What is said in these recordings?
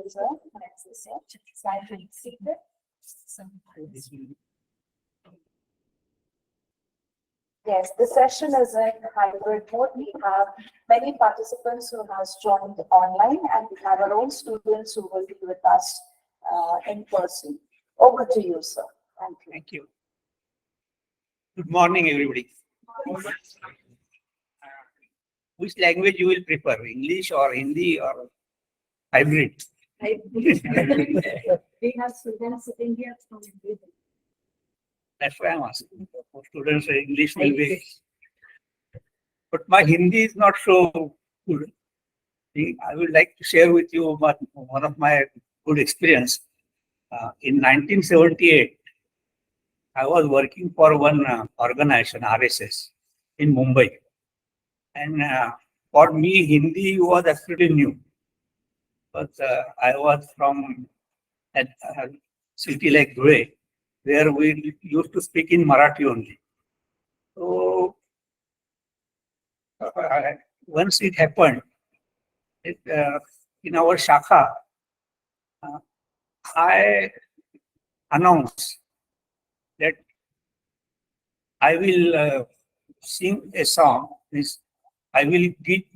user. Slide 26. Yes, the session is in hybrid mode. We have many participants who has joined online, and we have our own students who will be with us in person. Over to you, sir. Thank you. Thank you. Good morning, everybody. Which language you will prefer, English or Hindi or hybrid? We have students sitting here from India. That's why I'm asking. For students, English will be. But my Hindi is not so good. I would like to share with you one of my good experience. In 1978, I was working for one organization, RSS, in Mumbai. And for me, Hindi was absolutely new. But I was from a city like Dhule, where we used to speak in Marathi only. So once it happened, in our Shakha, I announced that I will sing a song. I will गीत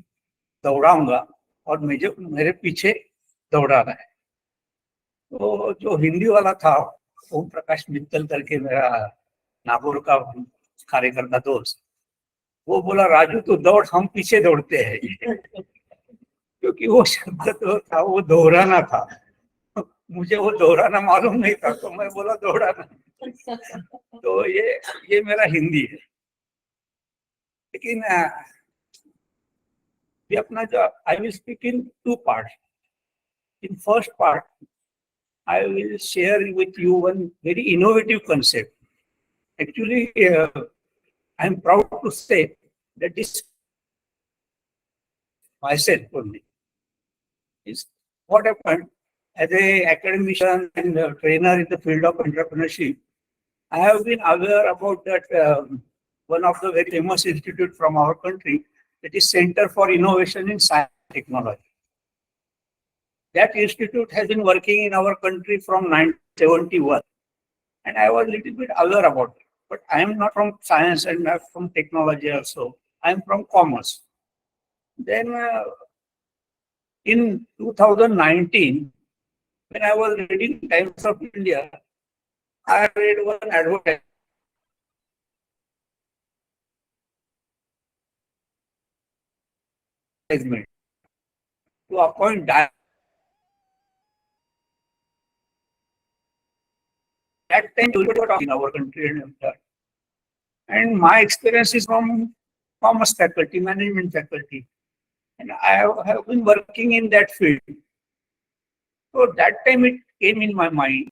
दौड़ाऊंगा और मेरे पीछे दौड़ाना है. तो जो हिंदी वाला था, ओम प्रकाश मित्तल करके मेरा नागौर का कार्यकर्ता दोस्त, वो बोला राजू तो दौड़, हम पीछे दौड़ते हैं. क्योंकि वो शब्द तो था, वो दोहराना था. मुझे वो दोहराना मालूम नहीं था, तो मैं बोला दौड़ाना. तो ये मेरा हिंदी है. लेकिन ये अपना जो I will speak in two parts. In first part, I will share with you one very innovative concept. Actually, I am proud to say that this myself only is what happened as a academician and a trainer in the field of entrepreneurship. I have been aware about that one of the very famous institute from our country, that is Center for Innovation in Science and Technology. That institute has been working in our country from 1971, and I was a little bit aware about it. But I am not from science and not from technology also. I am from commerce. Then in 2019, when I was reading Times of India, I read one advertisement to appoint that time we were talking in our country and my experience is from commerce faculty, management faculty, and I have been working in that field. So that time it came in my mind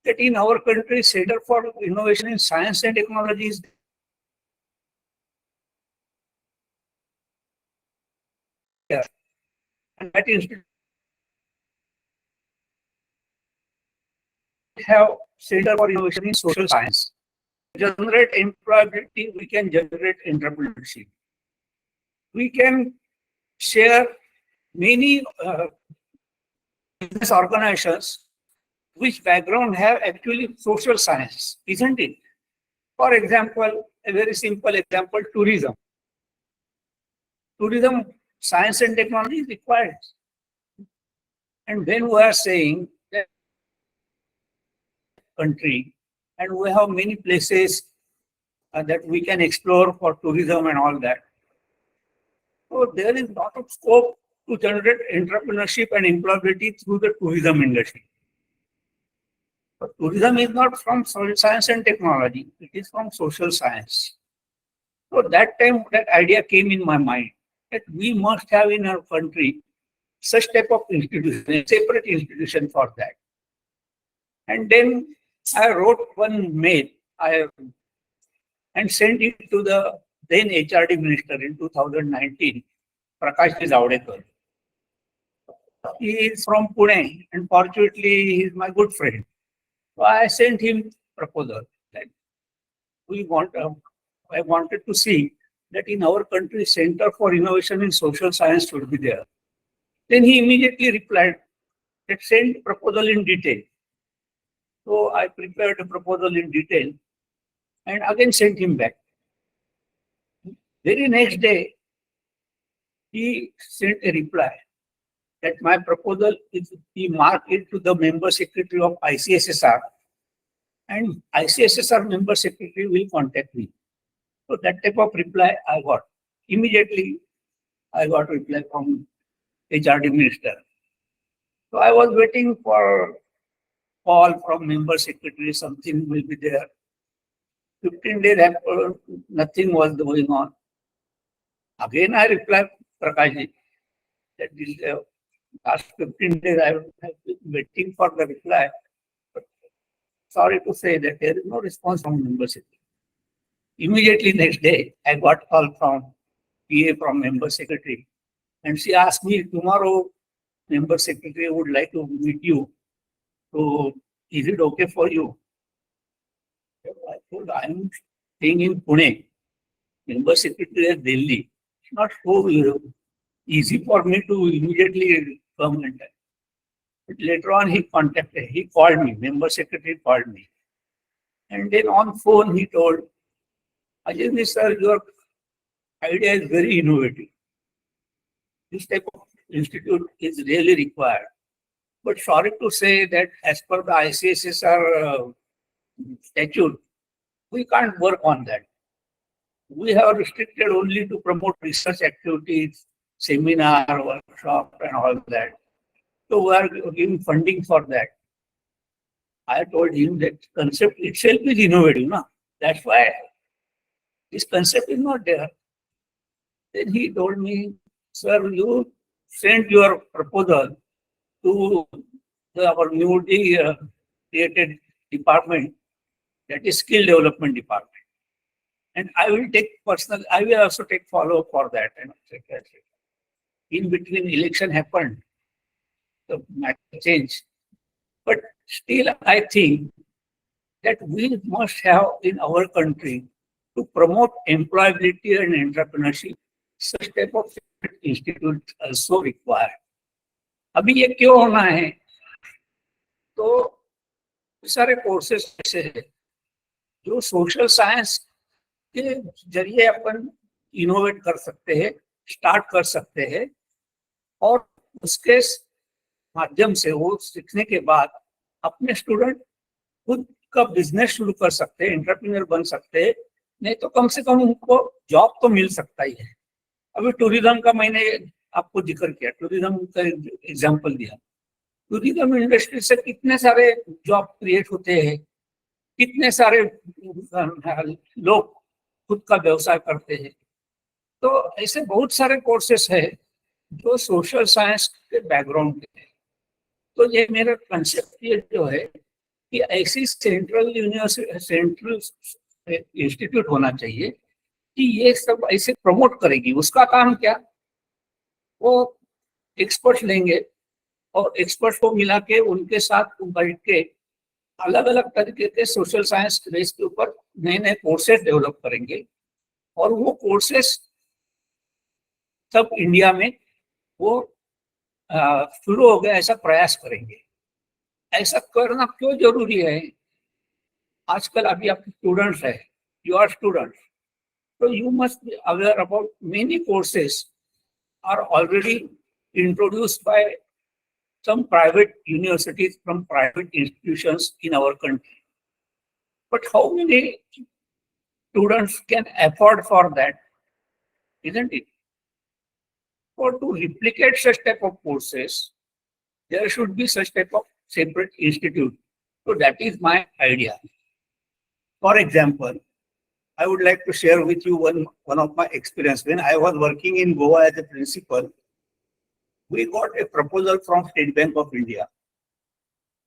that in our country, Center for Innovation in Science and Technology is there. And that institute have Center for Innovation in Social Science. Generate employability, we can generate entrepreneurship. We can share many business organizations which background have actually social science, isn't it? For example, a very simple example, tourism. Tourism, science and technology is required. And when we are saying that country, and we have many places that we can explore for tourism and all that. So there is a lot of scope to generate entrepreneurship and employability through the tourism industry. But tourism is not from science and technology, it is from social science. So that time that idea came in my mind that we must have in our country such type of institution, a separate institution for that. And then I wrote one mail and sent it to the then HRD minister in 2019, Prakash Javadekar. He is from Pune, and fortunately he is my good friend. So I sent him proposal that I wanted to see that in our country Center for Innovation in Social Science should be there. Then he immediately replied that send proposal in detail. So I prepared a proposal in detail and again sent him back. Very next day, he sent a reply that my proposal is, he marked it to the member secretary of ICSSR, and ICSSR member secretary will contact me. So that type of reply I got. Immediately, I got reply from HRD minister. So I was waiting for call from member secretary, something will be there. 15 days after, nothing was going on. Again, I replied, Prakashji, that this last 15 days I have been waiting for the reply. But sorry to say that there is no response from member secretary. Immediately next day, I got call from PA from member secretary, and she asked me, tomorrow member secretary would like to meet you. So is it okay for you? I told, I am staying in Pune. Member secretary is Delhi. It's not so easy for me to immediately come and tell. But later on, he called me, member secretary called me. And then on phone, he told, Hajirnis sir, your idea is very innovative. This type of institute is really required. But sorry to say that as per the ICSSR statute, we can't work on that. We have restricted only to promote research activities, seminar, workshop, and all that. So we are giving funding for that. I told him that concept itself is innovative, no? That's why this concept is not there. Then he told me, sir, you send your proposal to our newly created department, that is skill development department. And I will also take follow up for that. And in between election happened, the matter changed. But still, I think that we must have in our country to promote employability and entrepreneurship, such type of institute also required. अभी ये क्यों होना है? तो सारे courses ऐसे हैं जो सोशल साइंस के जरिए अपन इनोवेट कर सकते हैं, स्टार्ट कर सकते हैं, और उसके माध्यम से वो सीखने के बाद अपने स्टूडेंट खुद का बिजनेस शुरू कर सकते हैं, एंटरप्रेन्योर बन सकते हैं, नहीं तो कम से कम उनको जॉब तो मिल सकता ही है। अभी टूरिज्म का मैंने आपको जिक्र किया, टूरिज्म का एग्जांपल दिया। टूरिज्म इंडस्ट्री से कितने सारे जॉब क्रिएट होते हैं, कितने सारे लोग खुद का व्यवसाय करते हैं। तो ऐसे बहुत सारे कोर्सेस है जो सोशल साइंस के बैकग्राउंड के हैं। तो ये मेरा कंसेप्ट ये जो है कि ऐसी सेंट्रल इंस्टीट्यूट होना चाहिए कि ये सब ऐसे प्रमोट करेगी। उसका काम क्या, वो एक्सपर्ट्स लेंगे और एक्सपर्ट्स को मिला के उनके साथ बैठ के अलग अलग तरीके के सोशल साइंस बेस के ऊपर नए नए कोर्सेज डेवलप करेंगे, और वो कोर्सेज सब इंडिया में वो शुरू हो गया ऐसा प्रयास करेंगे। ऐसा करना क्यों जरूरी है? आजकल अभी आप स्टूडेंट्स है, you are students, so you must be aware about many courses are already introduced by some private universities from private institutions in our country. But how many students can afford for that? Isn't it? For to replicate such type of courses, there should be such type of separate institute. So that is my idea. For example, I would like to share with you one of my experience. When I was working in Goa as a principal, we got a proposal from State Bank of India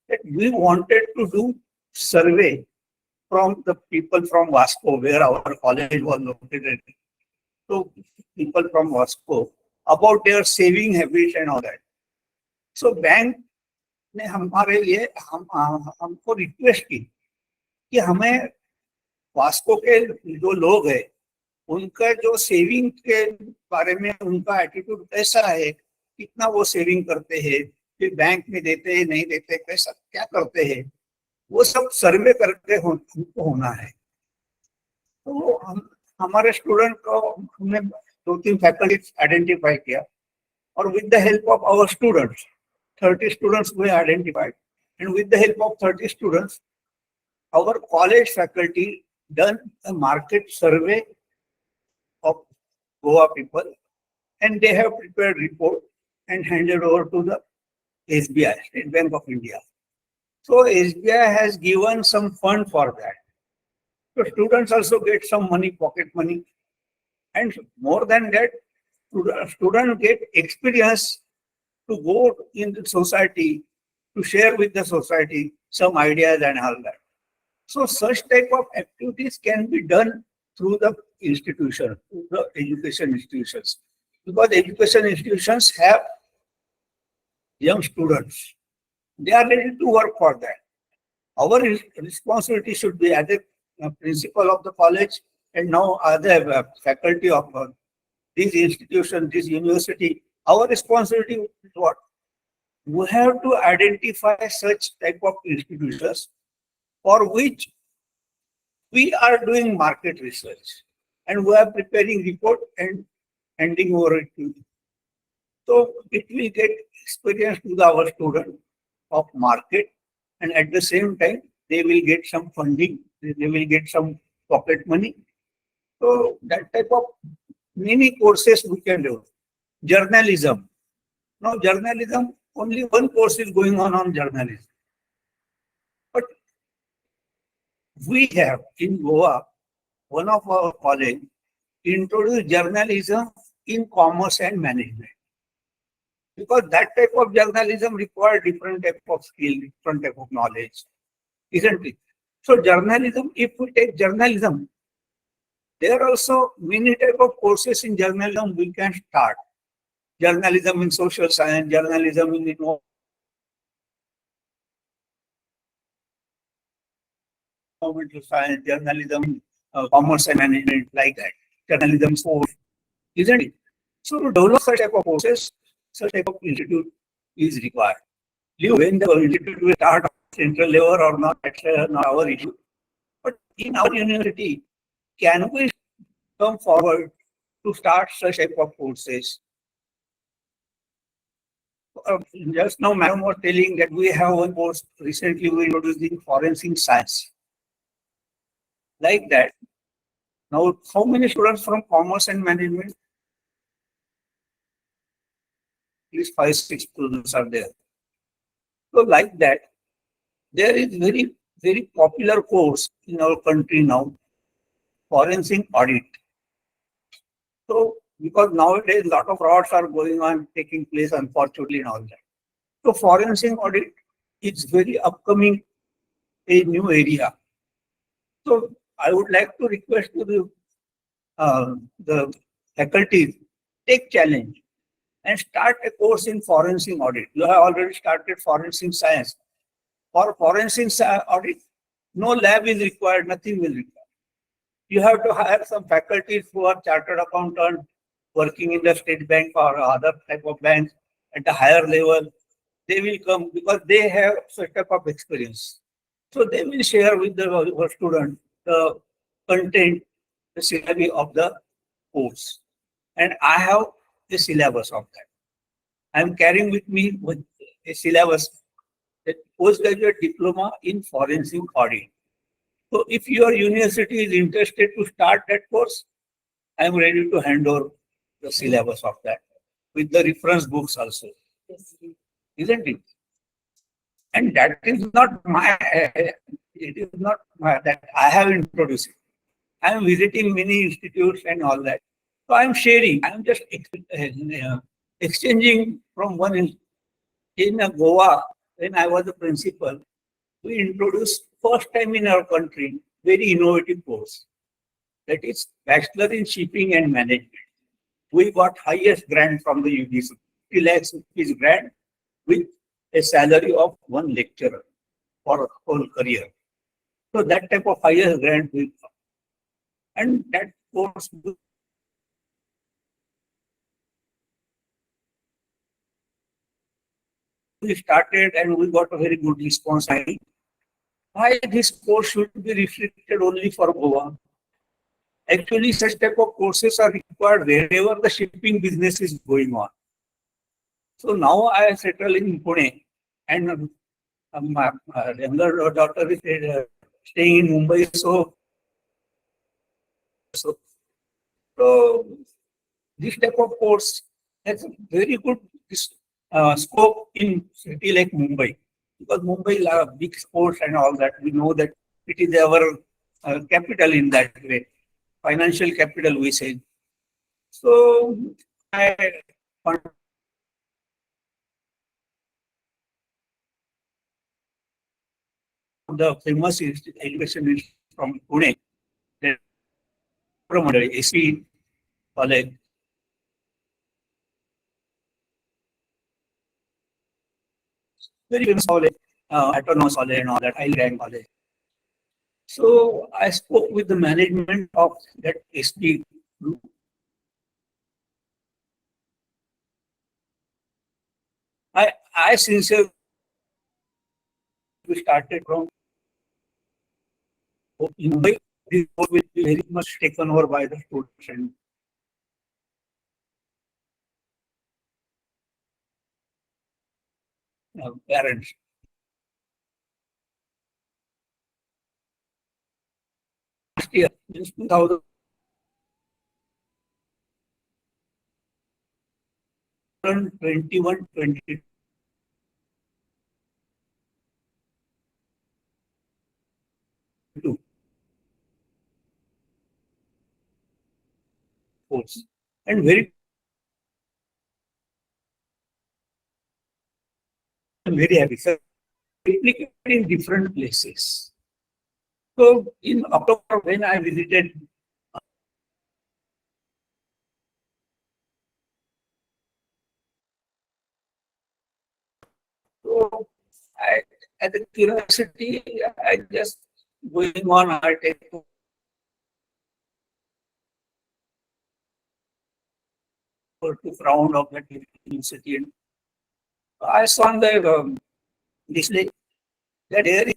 that we wanted to do survey from the people from Vasco, where our college was located. So people from Vasco about their saving habits and all that. So bank ने हमारे लिए हमको request की कि हमें Vasco के जो लोग हैं उनका जो सेविंग के बारे में उनका एटीट्यूड कैसा है, कितना वो सेविंग करते हैं, कि बैंक में देते हैं नहीं देते, कैसा क्या करते हैं, वो सब सर्वे करके हमको होना है। तो हमारे स्टूडेंट को हमने 2-3 फैकल्टी आइडेंटिफाई किया, और with the help of our students 30 students we identified, and with the help of 30 students our college faculty done a market survey of Goa people, and they have prepared report and handed over to the SBI, State Bank of India. So SBI has given some fund for that. So students also get some money, pocket money, and more than that, students get experience to go in the society, to share with the society some ideas and all that. So such type of activities can be done through the institution, through the education institutions, because education institutions have young students. They are ready to work for that. Our responsibility should be, as a principal of the college and now as a faculty of this institution, this university, our responsibility is what? We have to identify such type of institutions for which we are doing market research, and we are preparing report and handing over it to you. So it will get experience to our student of market, and at the same time they will get some funding, they will get some pocket money. So that type of many courses we can do. Journalism. Now journalism, only one course is going on journalism. But we have in Goa, one of our college introduced journalism in commerce and management. Because that type of journalism requires different type of skill, different type of knowledge, isn't it? So journalism, if we take journalism, there are also many type of courses in journalism we can start. Journalism in social science, journalism in environmental science, journalism in commerce and management, like that. Journalism sports, isn't it? So to develop such type of courses, such type of institute is required. When the institute will start at central level or not, that's not our issue. But in our university, can we come forward to start such type of courses? Just now, Madam was telling that we have one course recently we introduced in forensic science. Like that. Now, how many students from commerce and management? At least 5-6 students are there. So, like that, there is very popular course in our country now, forensic audit. So, because nowadays a lot of frauds are going on, taking place, unfortunately, and all that. So, forensic audit is very upcoming, a new area. So, I would like to request to the faculty, take challenge and start a course in forensic audit. You have already started forensic science. For forensic audit, no lab is required, nothing will require. You have to hire some faculties who are chartered accountant, working in the state bank or other type of banks at a higher level. They will come because they have such type of experience. So they will share with the student the content, the syllabus of the course. And I have a syllabus of that. I am carrying with me with a syllabus, a postgraduate diploma in forensic audit. So if your university is interested to start that course, I am ready to hand over the syllabus of that with the reference books also. Yes. Isn't it? And that is not my, it is not my, that I have introduced it. I am visiting many institutes and all that. So I am sharing, I am just exchanging from one in Goa, when I was a principal, we introduced first time in our country very innovative course. That is Bachelor in Shipping and Management. We got highest grant from the UGC, 50 lakhs rupees grant with a salary of one lecturer for a whole career. So that type of highest grant we got. And that course we started and we got a very good response. Why this course should be restricted only for Goa? Actually, such type of courses are required wherever the shipping business is going on. So now I settle in Pune, and my younger daughter is staying in Mumbai. So this type of course has a very good scope in city like Mumbai, because Mumbai big sports and all that. We know that it is our capital in that way, financial capital we say. So I found the famous education is from Pune, the SC college. Very famous college, autonomous college and all that, high rank college. So I spoke with the management of that SD group. I sincerely started from in Mumbai. This board will be very much taken over by the students and parents. Last year, in 2021-22 course, and very happy, sir. Replicated in different places. So in October, when I visited, so I, at the curiosity, I just going on, I take to ground of that university, and I saw the display that there is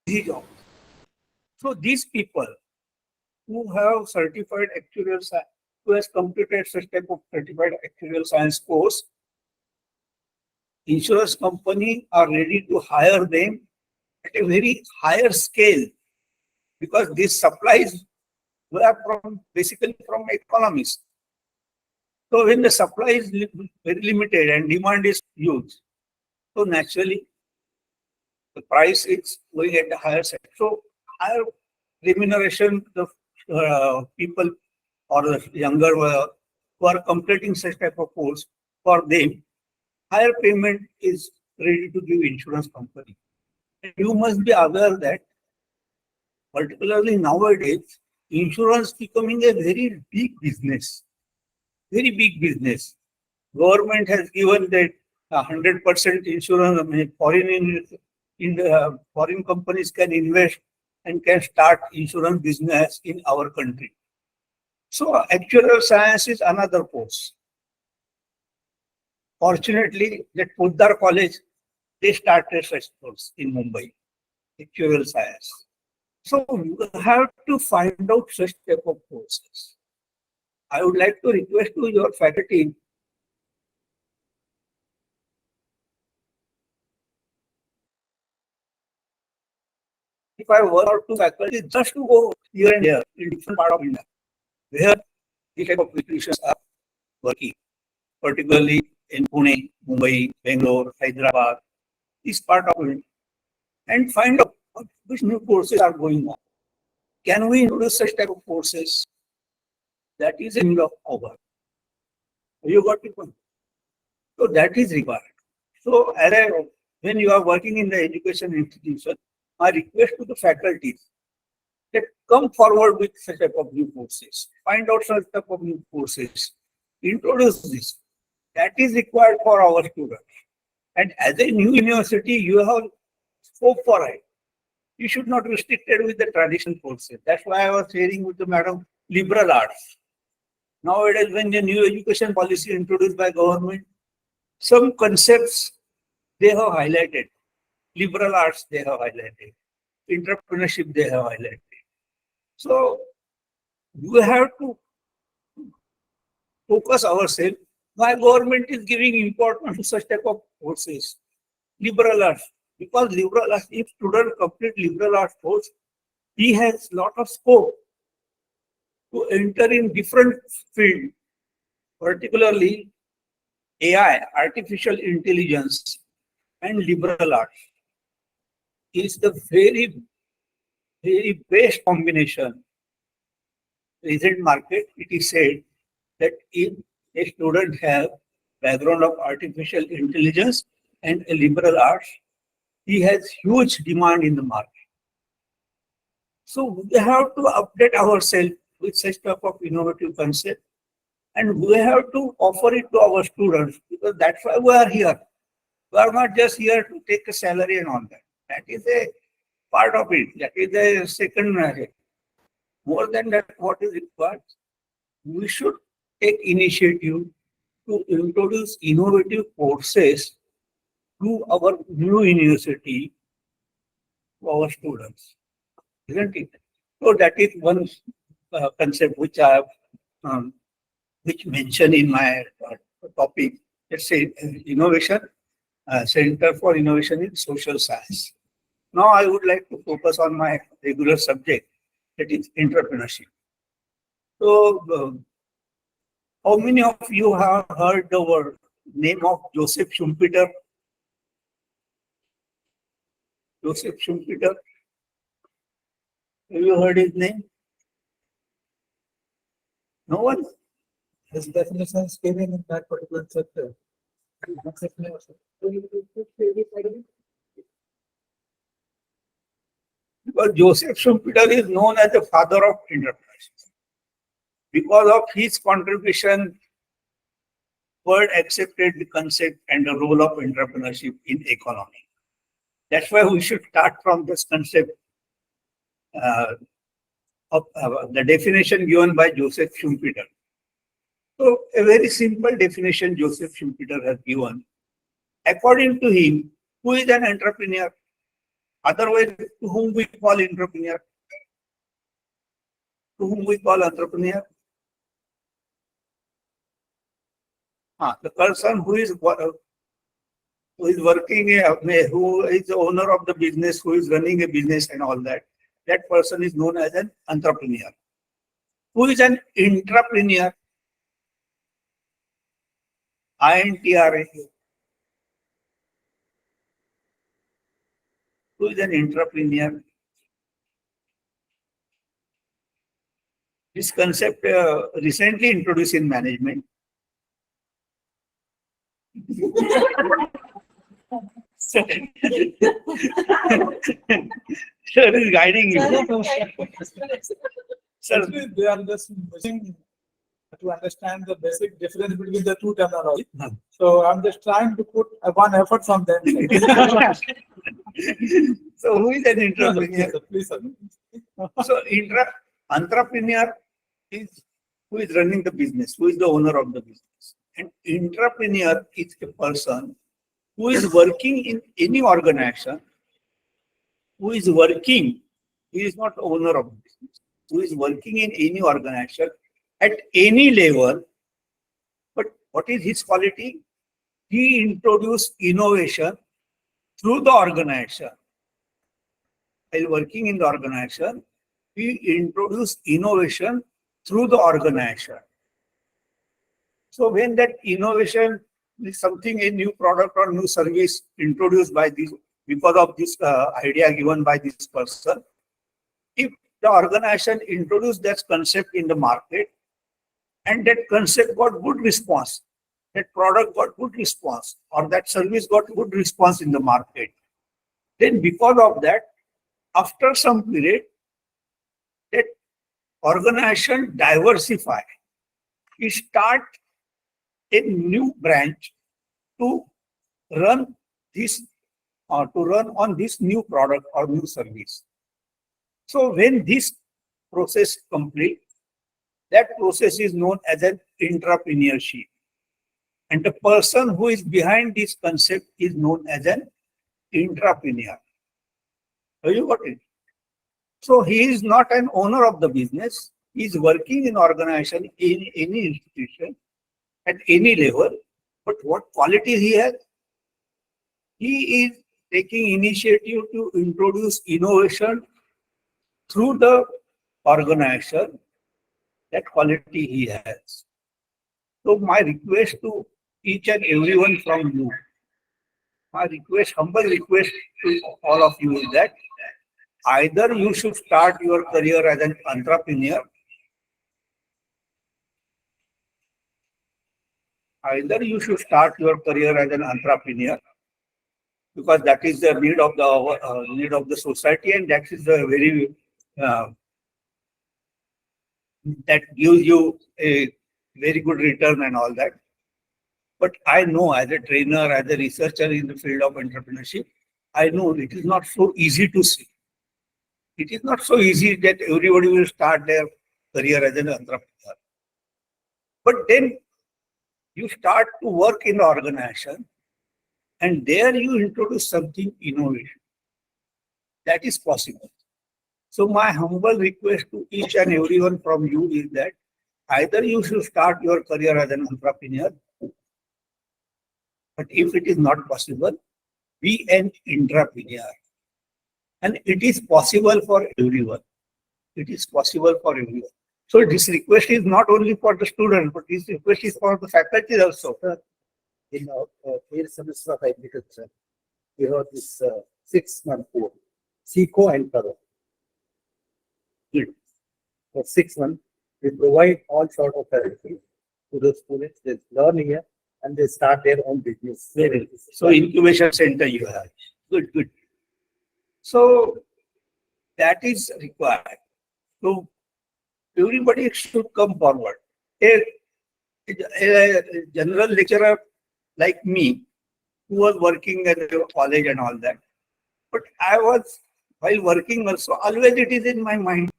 easy job. So these people, who have certified actuarial science, who has completed such type of certified actuarial science course, insurance company are ready to hire them at a very higher scale, because these supplies were from basically from economists. So when the supply is very limited and demand is huge, so naturally the price is going at a higher side. So higher remuneration, the people or the younger who are completing such type of course, for them, higher payment is ready to give insurance company. And you must be aware that particularly nowadays, insurance becoming a very big business. Very big business. Government has given that 100% insurance. I mean, foreign companies can invest and can start insurance business in our country. So actuarial science is another course. Fortunately, that Poddar College, they started such course in Mumbai, actuarial science. So you have to find out such type of courses. I would like to request to your faculty, if I were to faculty, just to go here and there in different part of India, where these type of institutions are working, particularly in Pune, Mumbai, Bangalore, Hyderabad, this part of India, and find out which new courses are going on. Can we introduce such type of courses? That is a need of our. You got it? So that is required. So when you are working in the education institution, my request to the faculties that come forward with such type of new courses, find out such type of new courses, introduce this. That is required for our students. And as a new university, you have scope for it. You should not be restricted with the traditional courses. That's why I was sharing with the madam liberal arts. Nowadays, when the new education policy introduced by government, some concepts they have highlighted. Liberal arts they have highlighted. Entrepreneurship they have highlighted. So we have to focus ourselves. Why government is giving importance to such type of courses? Liberal arts. Because liberal arts, if student complete liberal arts course, he has lot of scope to enter in different field, particularly AI, artificial intelligence, and liberal arts is the very, very best combination. Present market, it is said that if a student have background of artificial intelligence and a liberal arts, he has huge demand in the market. So we have to update ourselves with such type of innovative concept, and we have to offer it to our students, because that's why we are here. We are not just here to take a salary and all that. That is a part of it. That is a second. More than that, what is required? We should take initiative to introduce innovative courses to our new university, to our students, isn't it? So that is one concept which I have which mentioned in my topic. Let's say innovation, Center for Innovation in Social Science. Now I would like to focus on my regular subject, that is entrepreneurship. So how many of you have heard the word name of Joseph Schumpeter? Joseph Schumpeter. Have you heard his name? No one? His definitions given in that particular sector. Because Joseph Schumpeter is known as the father of entrepreneurship. Because of his contribution, world accepted the concept and the role of entrepreneurship in economy. That's why we should start from this concept of the definition given by Joseph Schumpeter. So a very simple definition Joseph Schumpeter has given. According to him, who is an entrepreneur? Otherwise, to whom we call entrepreneur? to whom we call entrepreneur? The person who is working, who is the owner of the business, who is running a business and all that. That person is known as an entrepreneur. Who is an intrapreneur? INTRA. Who is an intrapreneur? This concept recently introduced in management. Sir is guiding you. Sir, Actually, they are just missing to understand the basic difference between the two terminology. So I'm just trying to put one effort from them. so who is an entrepreneur? Please, sir. So entrepreneur is who is running the business, who is the owner of the business. And intrapreneur is a person who is working in any organization, who is working, he is not owner of the business, who is working in any organization at any level. But what is his quality? He introduced innovation through the organization. While working in the organization, he introduced innovation through the organization. So when that innovation is something, a new product or new service introduced by this, because of this idea given by this person, if the organization introduced that concept in the market and that concept got good response, that product got good response, or that service got good response in the market, then because of that, after some period, that organization diversify. It start a new branch to run this or to run on this new product or new service. So when this process complete, that process is known as an entrepreneurship. And the person who is behind this concept is known as an entrepreneur. Have you got it? So he is not an owner of the business. He is working in organization, in any institution, at any level. But what qualities he has? He is taking initiative to introduce innovation through the organization. That quality he has. So my request to each and everyone from you, my request, humble request to all of you is that either you should start your career as an entrepreneur, because that is the need of the society, and that is the very that gives you a very good return and all that. But I know as a trainer, as a researcher in the field of entrepreneurship, I know it is not so easy to see. It is not so easy that everybody will start their career as an entrepreneur. But then you start to work in the organization and there you introduce something innovation. That is possible. So my humble request to each and everyone from you is that either you should start your career as an entrepreneur, but if it is not possible, be an intrapreneur. And it is possible for everyone. It is possible for everyone. So this request is not only for the student, but this request is for the faculty also. In our third semester of agriculture, we have this 6-month course, SECO and Cover. Good. For 6 months, we provide all sort of therapy to the students. They learn here and they start their own business. Very good. So incubation center you have. Good, good. So that is required. So everybody should come forward. A general lecturer like me, who was working at the college and all that. But I was, while working also, always it is in my mind,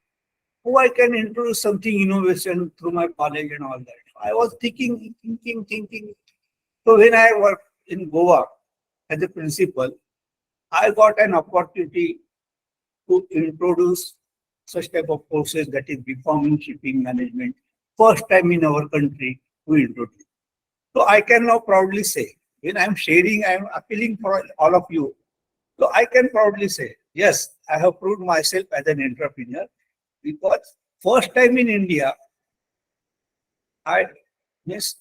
how I can introduce something innovation through my college and all that. I was thinking. So when I worked in Goa as a principal, I got an opportunity to introduce such type of courses, that is BCom in shipping management. First time in our country we introduced. So I can now proudly say, when I'm sharing, I'm appealing for all of you. So I can proudly say, yes, I have proved myself as an entrepreneur, because first time in India, I miss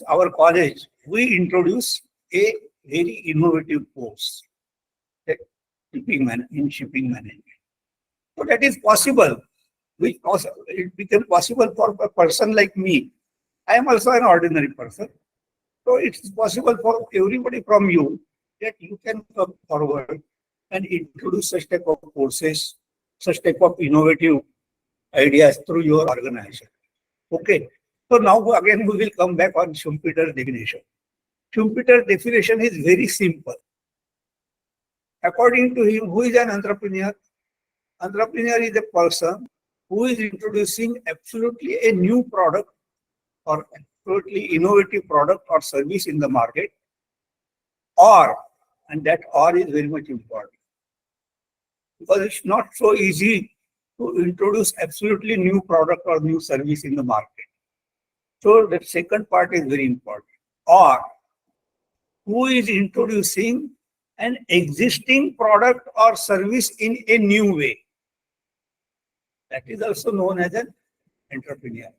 our college, we introduced a very innovative course in shipping management. So that is possible. It became possible for a person like me. I am also an ordinary person. So it's possible for everybody from you that you can come forward and introduce such type of courses, such type of innovative ideas through your organization. Okay. So now again we will come back on Schumpeter's definition. Schumpeter's definition is very simple. According to him, who is an entrepreneur? Entrepreneur is a person who is introducing absolutely a new product or absolutely innovative product or service in the market, and that or is very much important, because it's not so easy to introduce absolutely new product or new service in the market. So the second part is very important. Or who is introducing an existing product or service in a new way. That is also known as an entrepreneur.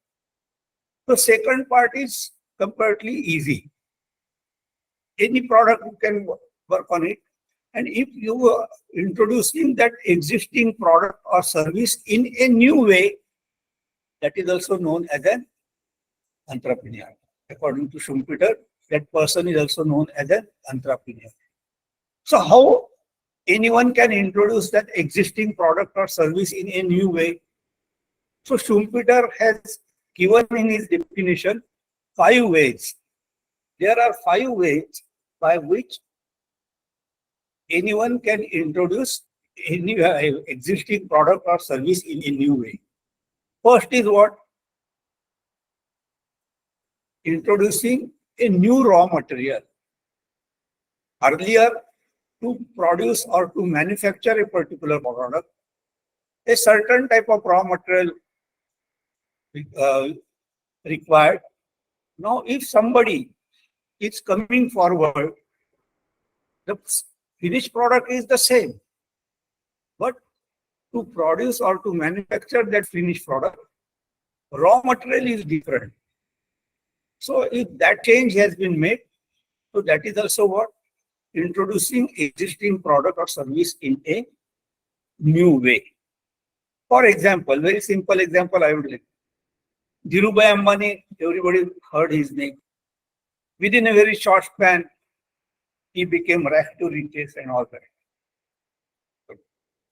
The second part is completely easy. Any product you can work on it. And if you are introducing that existing product or service in a new way, that is also known as an entrepreneur. According to Schumpeter, that person is also known as an entrepreneur. So how anyone can introduce that existing product or service in a new way? So Schumpeter has given in his definition 5 ways. There are 5 ways by which anyone can introduce any existing product or service in a new way. First is what? Introducing a new raw material. Earlier, to produce or to manufacture a particular product, a certain type of raw material required. Now, if somebody is coming forward, the finished product is the same, but to produce or to manufacture that finished product, raw material is different. So if that change has been made, so that is also what? Introducing existing product or service in a new way. For example, very simple example I would like. Dhirubhai Ambani, everybody heard his name. Within a very short span, he became rash to riches and all that.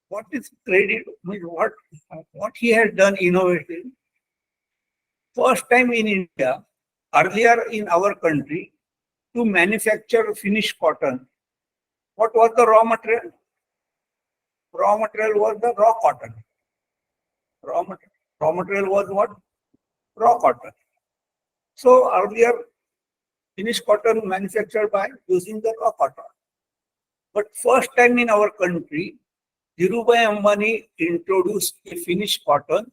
What is credit? What he has done innovative? First time in India, earlier in our country, to manufacture finished cotton, what was the raw material? Raw material was the raw cotton. Raw material was what? Raw cotton. So earlier, finished cotton manufactured by using the raw cotton. But first time in our country, Dhirubhai Ambani introduced a finished cotton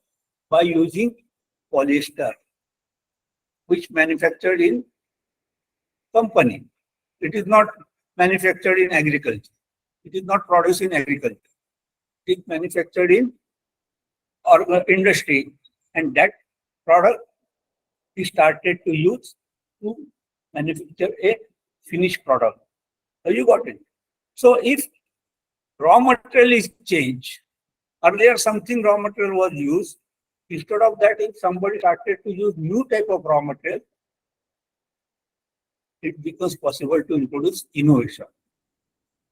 by using polyester, which manufactured in company. It is not manufactured in agriculture. It is not produced in agriculture. It is manufactured in industry, and that product is started to use to manufacture a finished product. So you got it. So if raw material is changed, earlier something raw material was used, instead of that, if somebody started to use new type of raw material, it becomes possible to introduce innovation.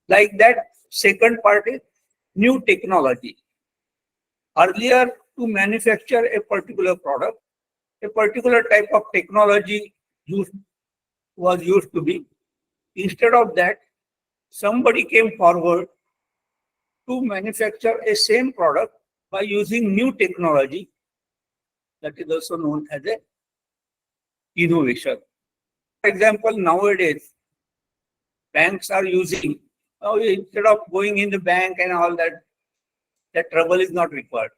Like that, second part is new technology. Earlier, to manufacture a particular product, a particular type of technology was used to be. Instead of that, somebody came forward to manufacture a same product by using new technology. That is also known as a innovation. For example, nowadays, banks are using, instead of going in the bank and all that, that trouble is not required.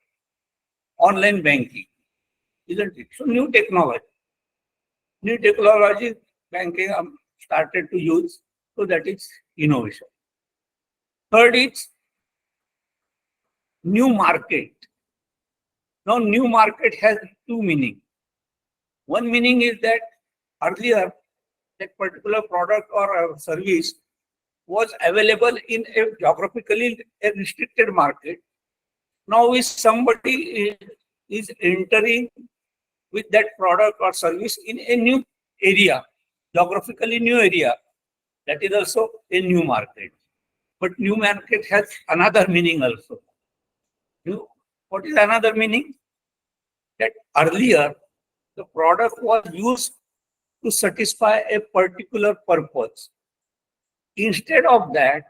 online banking, isn't it? So new technology banking started to use, so that is innovation. Third is new market. Now new market has two meanings. One meaning is that earlier that particular product or a service was available in a geographically restricted market. Now if somebody is entering with that product or service in a new area, geographically new area, that is also a new market. But new market has another meaning also. What is another meaning? That earlier the product was used to satisfy a particular purpose. Instead of that,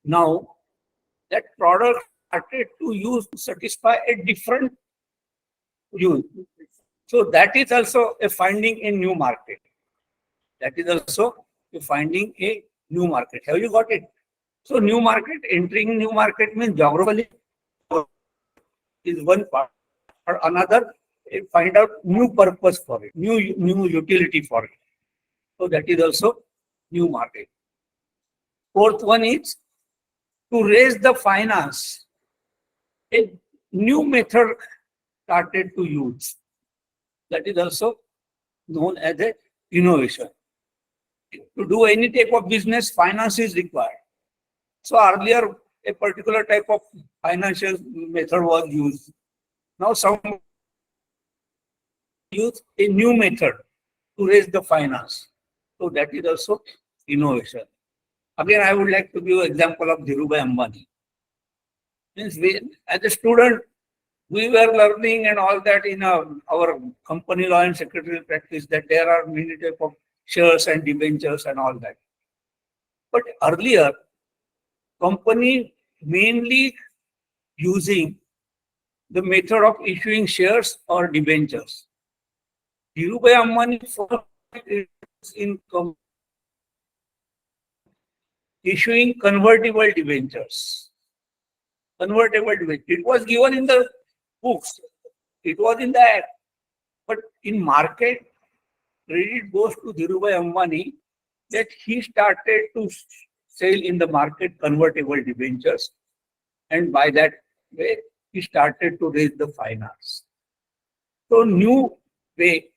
now that product started to use to satisfy a different use. So that is also a finding in new market. That is also a finding a new market. Have you got it? So new market, entering new market means geographically is one part, or another, find out new purpose for it, new utility for it. So that is also new market. Fourth one is to raise the finance. A new method started to use. That is also known as a innovation. To do any type of business, finance is required. So earlier, a particular type of financial method was used. Now some use a new method to raise the finance. So that is also innovation. Again, I would like to give an example of Dhirubhai Ambani. As a student, we were learning and all that in our company law and secretarial practice that there are many types of shares and debentures and all that. But earlier, company mainly using the method of issuing shares or debentures. Dhirubhai Ambani is in issuing convertible debentures. Convertible debentures. It was given in the books. It was in the act. But in market, credit goes to Dhirubhai Ambani that he started to sell in the market convertible debentures. And by that way, he started to raise the finance. So new way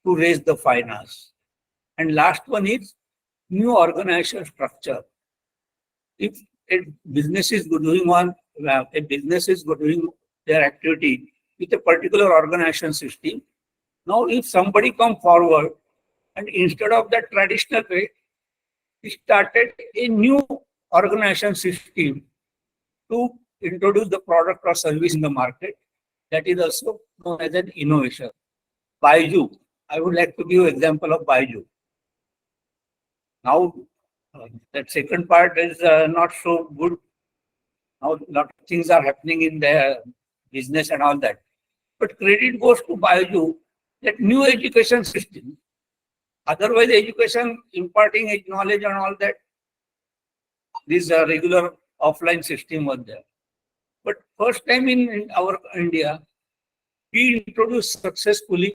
to raise the finance. And last one is new organizational structure. If a business is doing their activity with a particular organization system, now if somebody come forward and instead of that traditional way, he started a new organization system to introduce the product or service in the market, that is also known as an innovation. Baiju. I would like to give an example of Baiju. Now, that second part is not so good. Now, a lot of things are happening in the business and all that. But credit goes to Baiju, that new education system. Otherwise, education, imparting knowledge and all that, this regular offline system was there. But first time in our India, we introduced successfully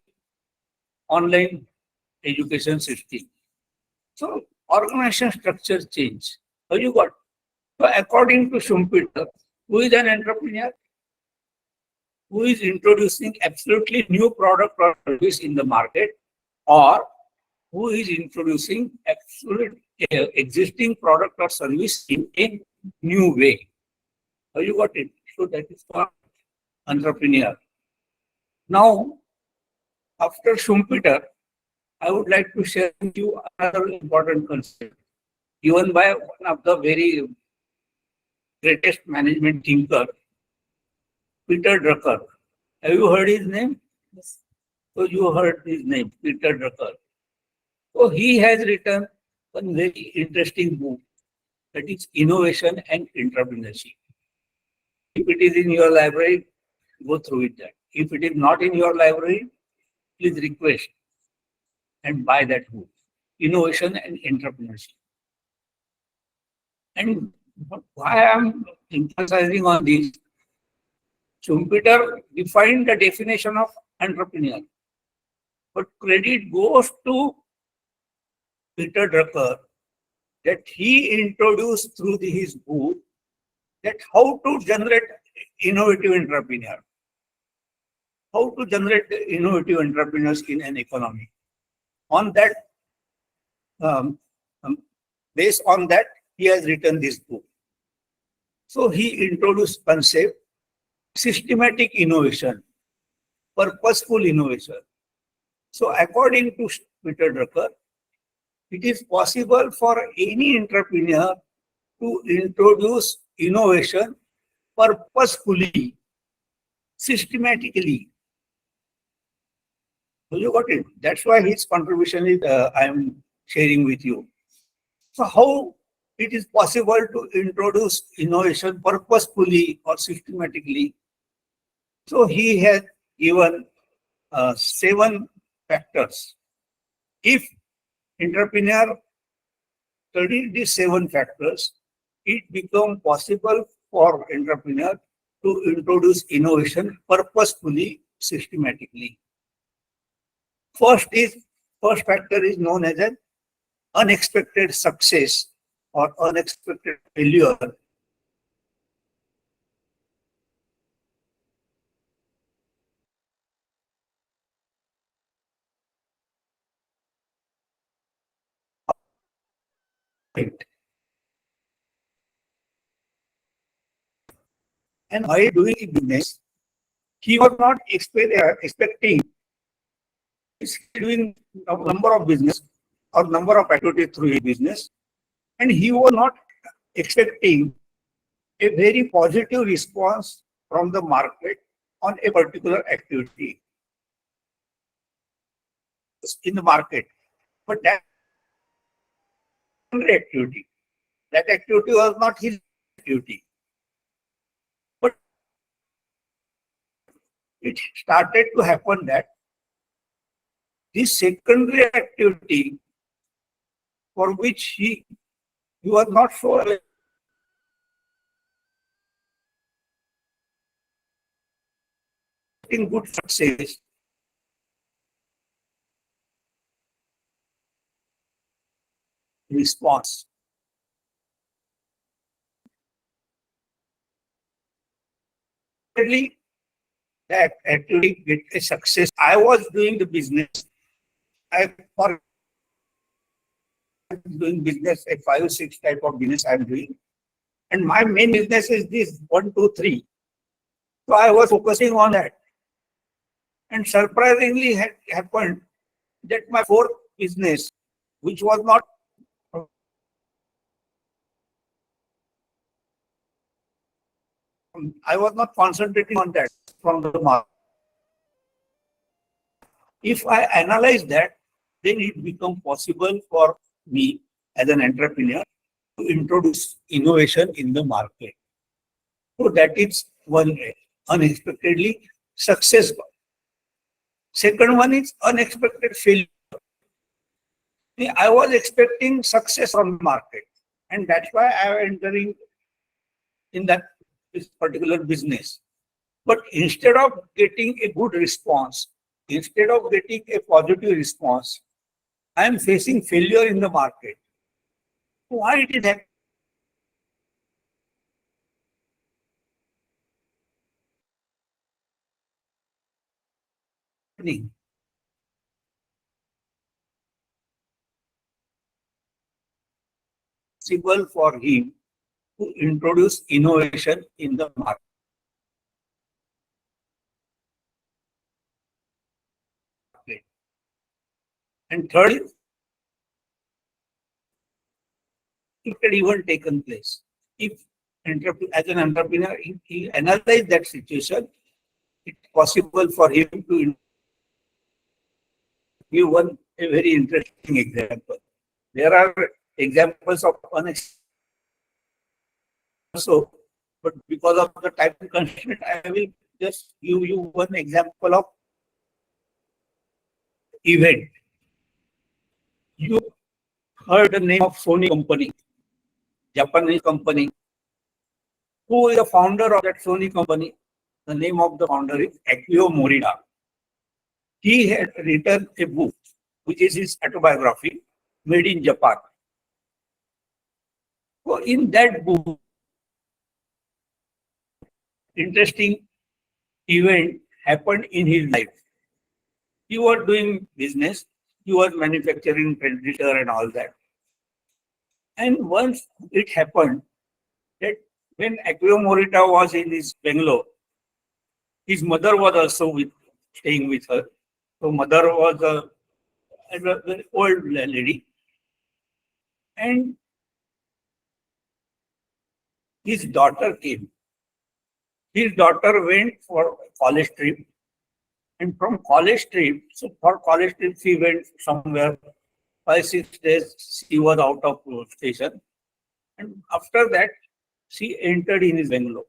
online education system. So organization structure change. How you got? So according to Schumpeter, who is an entrepreneur? Who is introducing absolutely new product or service in the market, or who is introducing absolute existing product or service in a new way? How you got it? So that is called entrepreneur. Now, after Schumpeter, I would like to share with you another important concept given by one of the very greatest management thinker, Peter Drucker. Have you heard his name? Yes. So you heard his name, Peter Drucker. So he has written one very interesting book, that is Innovation and Entrepreneurship. If it is in your library, go through it. That. If it is not in your library, please request and buy that book, Innovation and Entrepreneurship. And why I am emphasizing on this, Schumpeter defined the definition of entrepreneur, but credit goes to Peter Drucker that he introduced through his book that how to generate innovative entrepreneur, how to generate innovative entrepreneurs in an economy. On that, based on that, he has written this book. So he introduced concept, systematic innovation, purposeful innovation. So according to Peter Drucker, it is possible for any entrepreneur to introduce innovation purposefully, systematically. So you got it. That's why his contribution is I am sharing with you. So how it is possible to introduce innovation purposefully or systematically? So he has given 7 factors. If entrepreneur study these 7 factors, it becomes possible for entrepreneur to introduce innovation purposefully, systematically. First factor is known as an unexpected success or unexpected failure. And while doing business, he was not expecting doing a number of business or number of activities through his business, and he was not expecting a very positive response from the market on a particular activity in the market. But that activity was not his activity. But it started to happen that this secondary activity for which he was not so in good success, response. That activity get a success. I was doing the business. I for doing business, a 5, 6 type of business I'm doing. And my main business is this 1, 2, 3. So I was focusing on that. And surprisingly had happened that my 4th business, which was not I was not concentrating on that from the market. If I analyze that, then it becomes possible for me as an entrepreneur to introduce innovation in the market. So that is one unexpectedly successful. Second one is unexpected failure. I was expecting success from the market, and that's why I am entering in this particular business. But instead of getting a good response, instead of getting a positive response, I am facing failure in the market. Why it is happening? Possible for him to introduce innovation in the market. And third, it had even taken place. If as an entrepreneur, he analyzed that situation, it's possible for him to give a very interesting example. There are examples of unexpected also, but because of the time constraint, I will just give you one example of event. You heard the name of Sony company, Japanese company. Who is the founder of that Sony company? the name of the founder is Akio Morita. He had written a book, which is his autobiography, Made in Japan. So in that book, interesting event happened in his life. He was doing business, he was manufacturing furniture and all that. And once it happened that when Akio Morita was in his Bangalore, his mother was also staying with her. So mother was a very old lady. And his daughter came. His daughter went for college trip. And from college trip, so for college trip, she went somewhere 5-6 days. She was out of station. And after that, she entered in his Bangalore.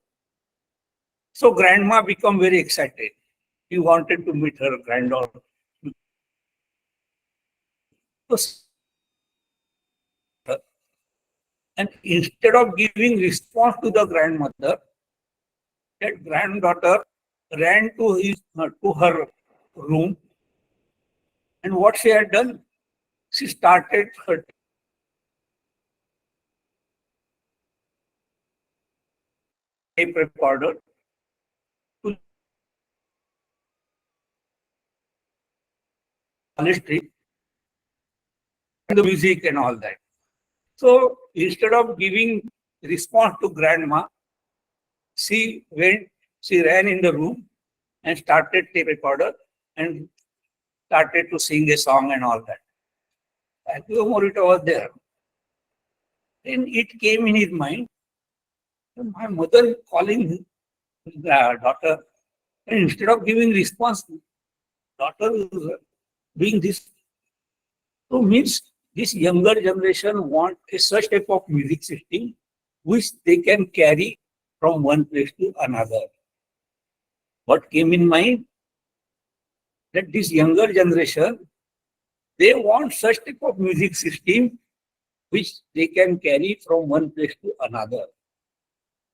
So grandma became very excited. He wanted to meet her granddaughter. And instead of giving response to the grandmother, that granddaughter ran to her room. And what she had done, she started her tape recorder to history and the music and all that. So instead of giving response to grandma, she ran in the room and started tape recorder and started to sing a song and all that. Akio Morita was there. Then it came in his mind, my mother calling the daughter, and instead of giving response, daughter is doing this. So means this younger generation want a such type of music system which they can carry from one place to another. What came in mind? That this younger generation, they want such type of music system which they can carry from one place to another.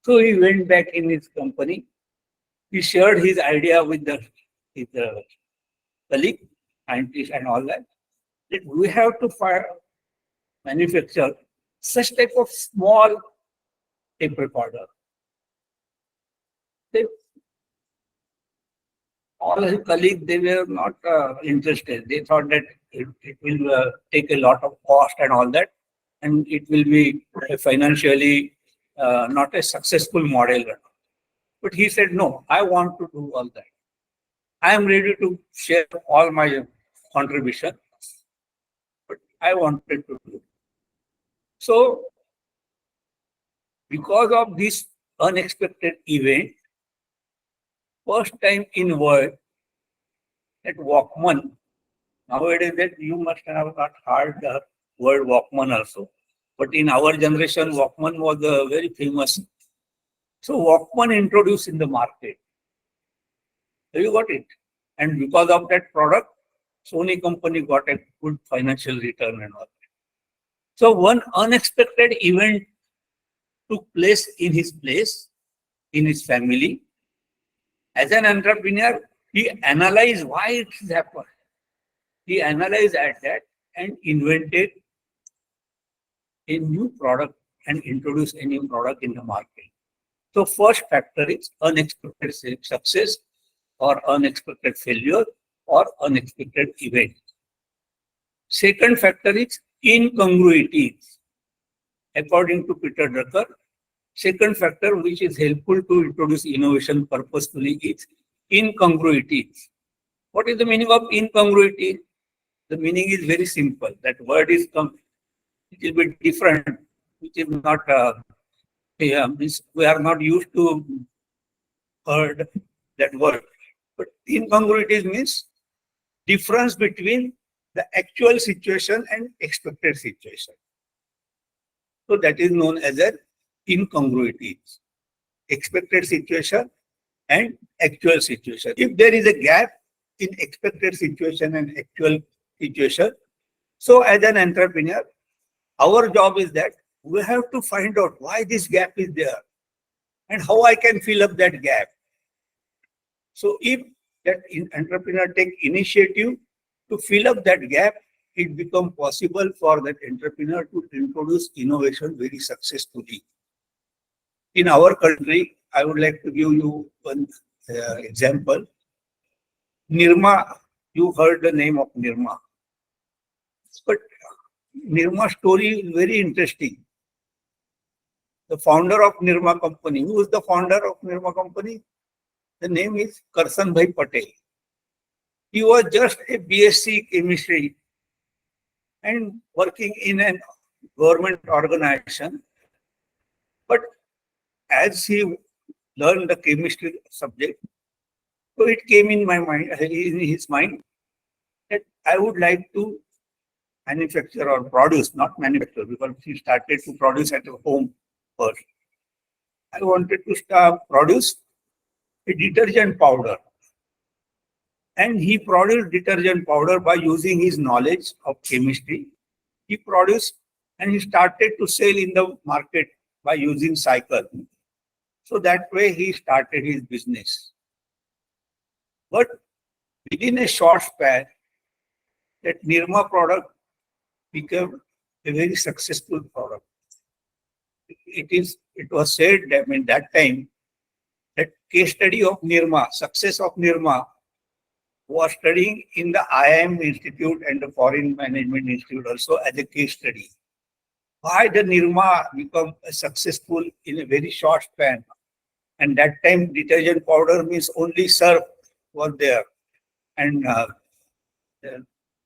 So he went back in his company. He shared his idea with his colleague, scientists and all that. That we have to manufacture such type of small tape recorder. All his colleagues, they were not interested. They thought that it will take a lot of cost and all that, and it will be financially not a successful model. But he said, no, I want to do all that. I am ready to share all my contribution, but I wanted to do. So, because of this unexpected event, first time in world, that Walkman, nowadays that you must have not heard the word Walkman also. But in our generation, Walkman was very famous. So Walkman introduced in the market. So you got it. And because of that product, Sony company got a good financial return and all that. So one unexpected event took place, in his family. As an entrepreneur, he analyzed why it has happened. He analyzed at that and invented a new product and introduced a new product in the market. So first factor is unexpected success or unexpected failure or unexpected event. Second factor is incongruities. According to Peter Drucker, second factor which is helpful to introduce innovation purposefully is incongruities. What is the meaning of incongruity? The meaning is very simple. That word is it will be different, which is not means we are not used to heard that word. But incongruities means difference between the actual situation and expected situation. So that is known as an incongruities. Expected situation and actual situation. If there is a gap in expected situation and actual situation, so as an entrepreneur, our job is that we have to find out why this gap is there and how I can fill up that gap. So if that entrepreneur take initiative to fill up that gap, it becomes possible for that entrepreneur to introduce innovation very successfully. In our country, I would like to give you one example. Nirma, you heard the name of Nirma. But Nirma story is very interesting. The founder of Nirma company, who is the founder of Nirma company? The name is Karsan Bhai Patel. He was just a BSc chemistry and working in a government organization. But as he learned the chemistry subject, so it came in my mind, in his mind, that I would like to manufacture or produce, not manufacture, because he started to produce at home first. I wanted to produce a detergent powder. And he produced detergent powder by using his knowledge of chemistry. He produced and he started to sell in the market by using cycle. So that way he started his business. But within a short span, that Nirma product became a very successful product. It was said that in that time that case study of Nirma, success of Nirma, was studying in the IIM Institute and the Foreign Management Institute also as a case study. Why the Nirma become successful in a very short span? And that time detergent powder means only surf was there. And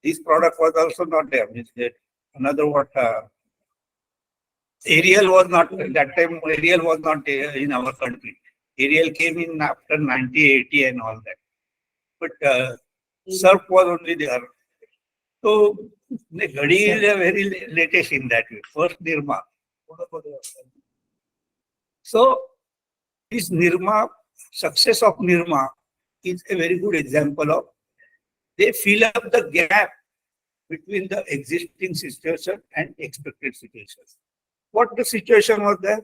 this product was also not there. Means that another what Ariel was not, that time Ariel was not in our country. Ariel came in after 1980 and all that. But surf was only there. So the Ghadi is a very latest in that way. First Nirma. So this Nirma, success of Nirma is a very good example of they fill up the gap between the existing situation and expected situation. What the situation was there?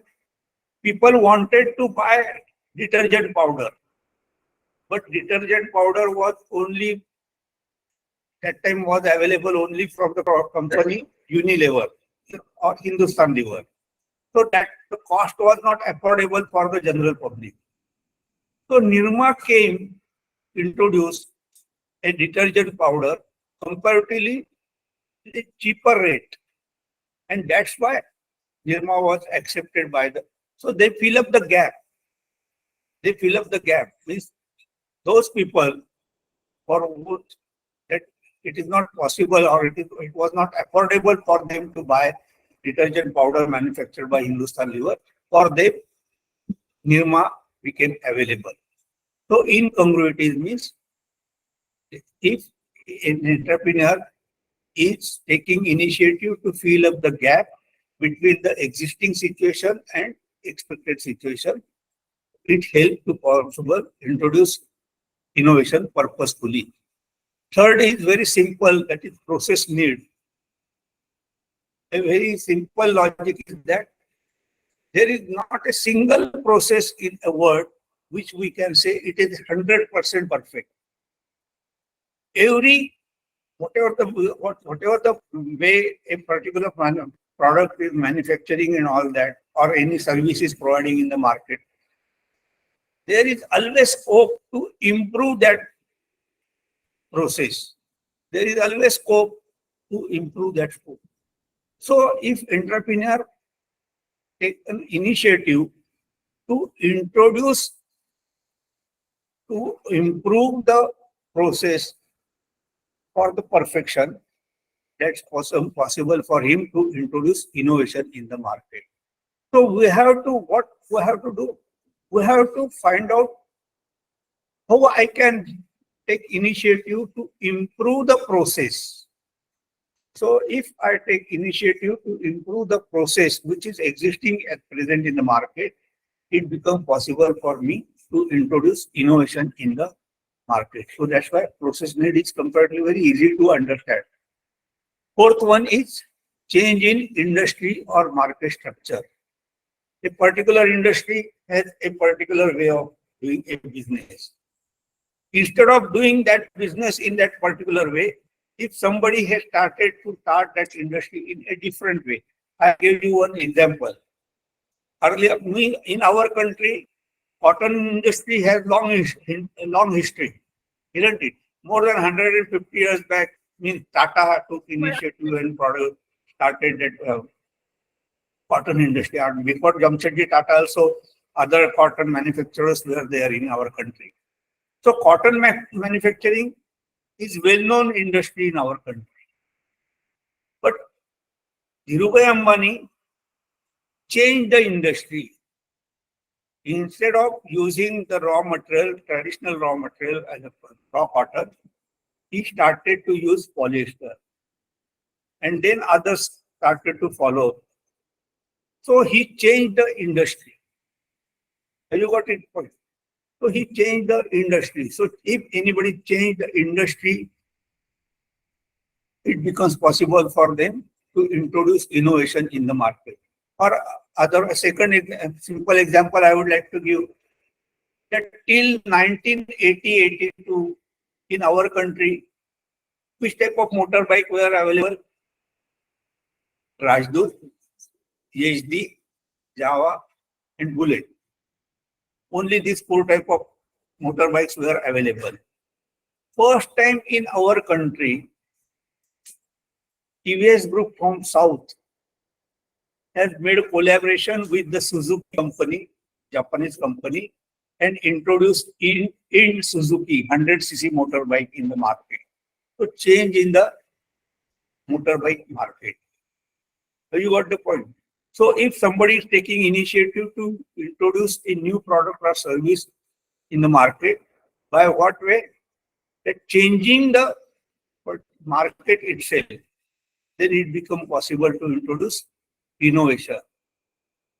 People wanted to buy detergent powder. But detergent powder was only, that time was available only from the company Unilever or Hindustan Lever. So that the cost was not affordable for the general public. So Nirma came, introduced a detergent powder comparatively at a cheaper rate. And that's why Nirma was accepted by the, so they fill up the gap. They fill up the gap. Means those people for whom that it is not possible or it was not affordable for them to buy detergent powder manufactured by Hindustan Lever, for them Nirma became available. So incongruities means if an entrepreneur is taking initiative to fill up the gap between the existing situation and expected situation, it helps to possible introduce innovation purposefully. Third is very simple, that is process need. A very simple logic is that there is not a single process in a world which we can say it is 100% perfect. Whatever the way a particular product is manufacturing and all that, or any service is providing in the market, there is always scope to improve that process. There is always scope to improve that scope. So if entrepreneur take an initiative to introduce, to improve the process for the perfection, that's possible for him to introduce innovation in the market. So what we have to do? We have to find out how I can take initiative to improve the process. So if I take initiative to improve the process which is existing at present in the market, it becomes possible for me to introduce innovation in the market. So that's why process need is comparatively very easy to understand. Fourth one is change in industry or market structure. A particular industry has a particular way of doing a business. instead of doing that business in that particular way, if somebody has started to start that industry in a different way. I give you one example. Earlier, in our country, cotton industry has long history, isn't it? More than 150 years back, means Tata took initiative and started that cotton industry. And before Jamshedji Tata also, other cotton manufacturers were there in our country. So cotton manufacturing is well-known industry in our country. But Dhirubhai Ambani changed the industry. Instead of using the raw material, traditional raw material as a raw cotton, he started to use polyester. And then others started to follow. So he changed the industry. Have you got it? So he changed the industry. So if anybody changed the industry, it becomes possible for them to introduce innovation in the market. Or other simple example I would like to give, that till 1980-82 in our country, which type of motorbike were available? Rajdut, HD, Java, and Bullet. Only these 4 type of motorbikes were available. First time in our country, TVS Group from South has made a collaboration with the Suzuki company, Japanese company, and introduced in Suzuki 100cc motorbike in the market. So change in the motorbike market. So you got the point. So if somebody is taking initiative to introduce a new product or service in the market, by what way? That changing the market itself, then it becomes possible to introduce innovation.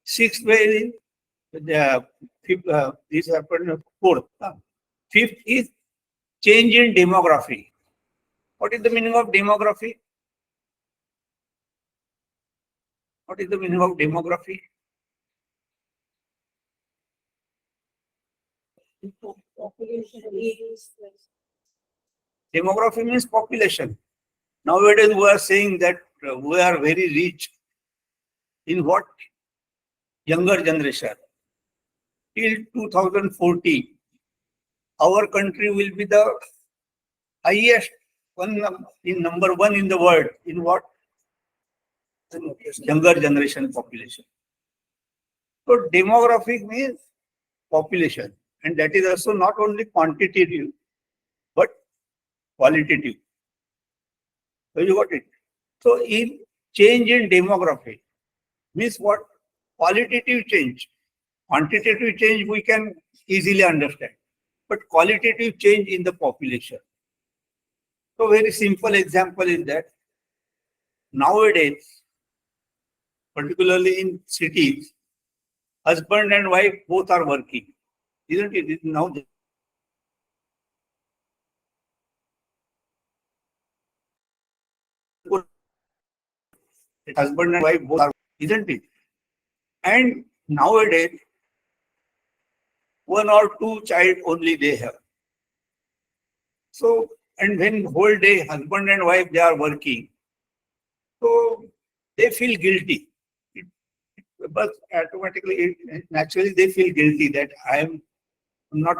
6th way is this happened 4th. 5th is change in demography. What is the meaning of demography? What is the meaning of demography? Demography means population. Nowadays we are saying that we are very rich. In what? Younger generation. Till 2040, our country will be the highest number one in the world. In what? Younger generation population. So demographic means population, and that is also not only quantitative but qualitative. So you got it. So in change in demography means what? Qualitative change. Quantitative change we can easily understand, but qualitative change in the population. So very simple example is that nowadays, particularly in cities, husband and wife both are working, isn't it? Now husband and wife both are, isn't it? And nowadays, 1 or 2 child only they have. So, and when whole day husband and wife they are working, so they feel guilty. But automatically, naturally, they feel guilty that I am not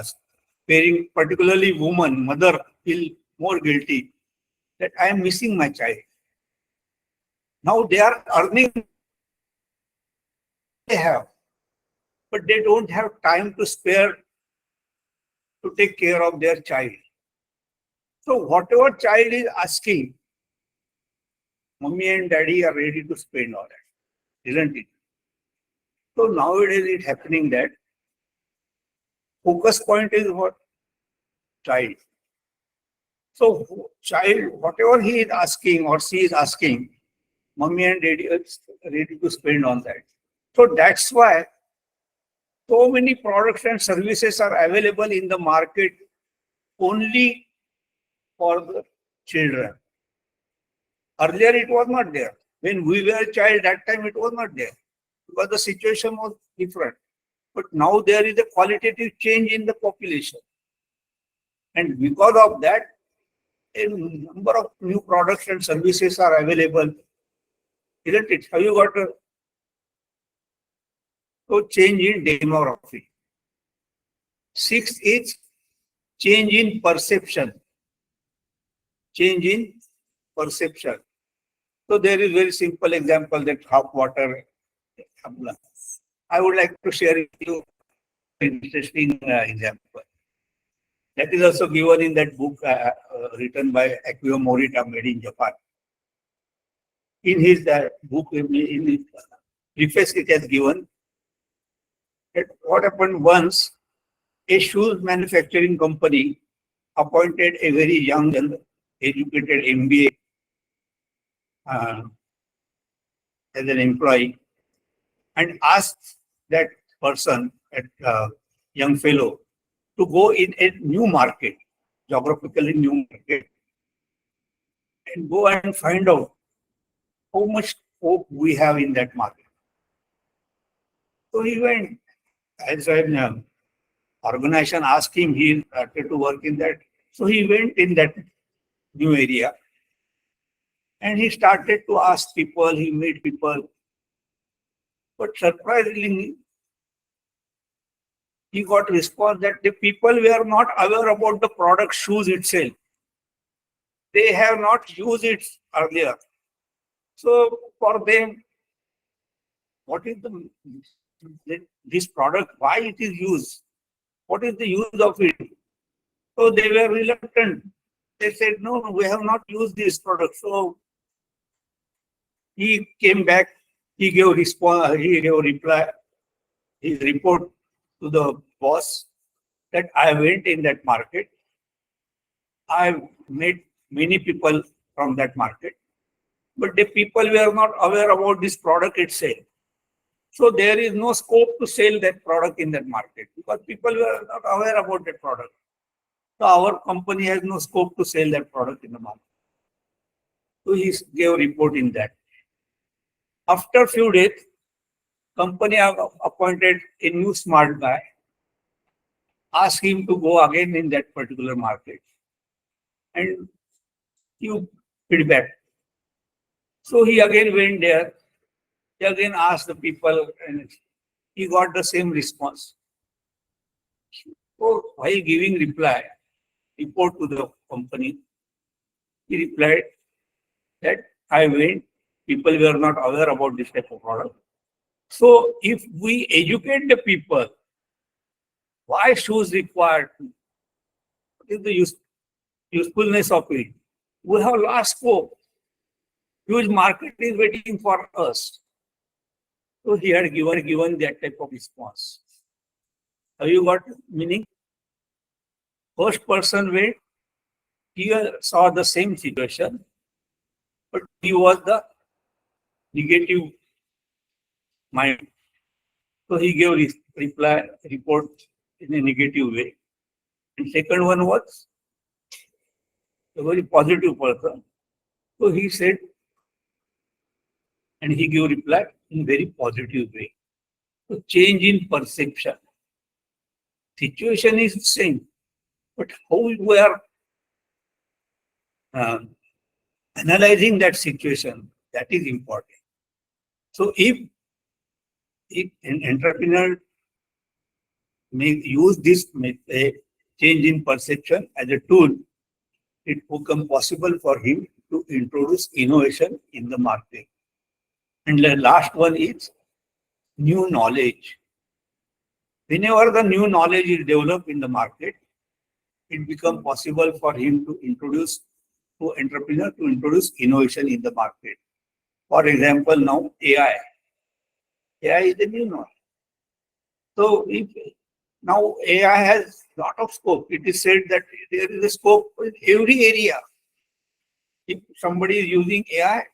sparing, particularly woman, mother feel more guilty that I am missing my child. Now they are earning, they have, but they don't have time to spare to take care of their child. So whatever child is asking, mommy and daddy are ready to spend all that, isn't it? So nowadays it's happening that focus point is what? Child. So child, whatever he is asking or she is asking, mommy and daddy are ready to spend on that. So that's why so many products and services are available in the market only for the children. Earlier it was not there. When we were a child, that time it was not there, because the situation was different. But now there is a qualitative change in the population. And because of that, a number of new products and services are available, isn't it? Have you got a change in demography? Sixth is change in perception. Change in perception. So there is very simple example that hot water. I would like to share with you an interesting example. That is also given in that book written by Akio Morita, made in Japan. In his book, in his preface, it has given that what happened once, a shoes manufacturing company appointed a very young and educated MBA as an employee and asked that person, that young fellow, to go in a new market, geographically new market, and go and find out how much scope we have in that market. So he went, as an organization asked him, he started to work in that. So he went in that new area and he started to ask people, he met people. But surprisingly, he got response that the people were not aware about the product shoes itself. They have not used it earlier. So for them, what is this product, why it is used? What is the use of it? So they were reluctant. They said, no, we have not used this product. So he came back, he gave reply, his report to the boss that I went in that market. I met many people from that market, but the people were not aware about this product itself. So there is no scope to sell that product in that market because people were not aware about that product. So our company has no scope to sell that product in the market. So he gave a report in that. After a few days, company have appointed a new smart guy, asked him to go again in that particular market and give feedback. So he again went there. He again asked the people and he got the same response. So while giving report to the company, he replied that I went, people were not aware about this type of product. So if we educate the people, why shoes required? What is the usefulness of it? We have lost scope. Huge market is waiting for us. So he had given that type of response. Have you got meaning? First person went, he saw the same situation, but he was the negative mind. So he gave report in a negative way. And second one was a very positive person. So he said, and he gave reply in very positive way. So change in perception. Situation is the same, but how we are analyzing that situation, that is important. So if an entrepreneur may use this change in perception as a tool, it becomes possible for him to introduce innovation in the market. And the last one is new knowledge. Whenever the new knowledge is developed in the market, it becomes possible for him to entrepreneur to introduce innovation in the market. For example, now AI. AI is the new knowledge. So if now AI has a lot of scope. It is said that there is a scope in every area. If somebody is using AI,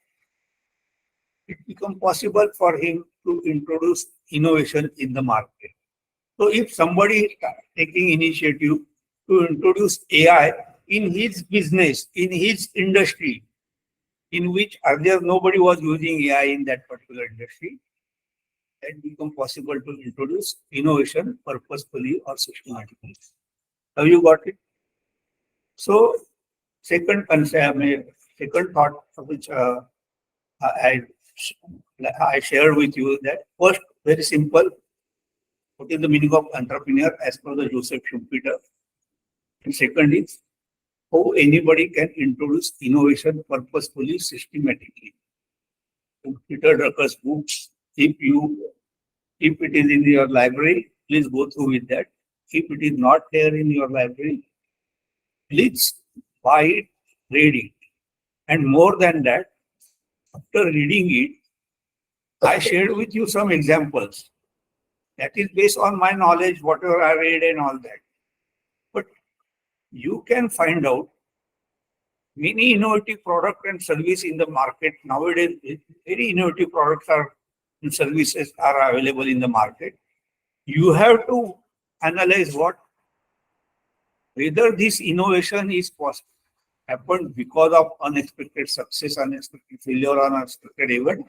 it becomes possible for him to introduce innovation in the market. So if somebody is taking initiative to introduce AI in his business, in his industry, in which earlier nobody was using AI in that particular industry, it becomes possible to introduce innovation purposefully or systematically. Have you got it? So second concept, second thought which I shared with you that first, very simple. What is the meaning of entrepreneur as per the Joseph Schumpeter? And second is how anybody can introduce innovation purposefully, systematically. Peter Drucker's books, if it is in your library, please go through with that. If it is not there in your library, please buy it, read it. And more than that, after reading it, I shared with you some examples. That is based on my knowledge, whatever I read and all that. But you can find out many innovative products and services in the market. Nowadays, very innovative products and services are available in the market. You have to analyze whether this innovation is possible, happened because of unexpected success, unexpected failure, or unexpected event,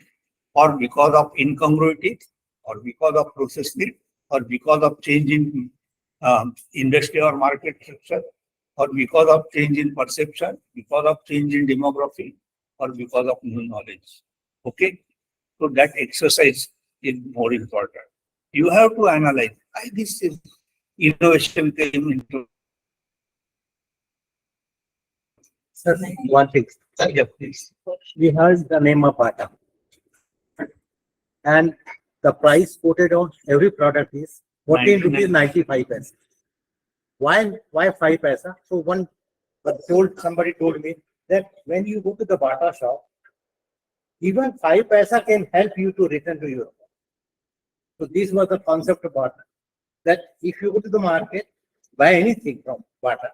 or because of incongruity, or because of process need, or because of change in industry or market structure, or because of change in perception, because of change in demography, or because of new knowledge. Okay? So that exercise is more important. You have to analyze why this is innovation came into. Sir, one thing. Yeah, please. We heard the name of Bata. And the price quoted on every product is 14 rupees 95 paise. Why 5 paisa? So somebody told me that when you go to the Bata shop, even 5 paisa can help you to return to Europe. So this was the concept of Bata. That if you go to the market, buy anything from Bata,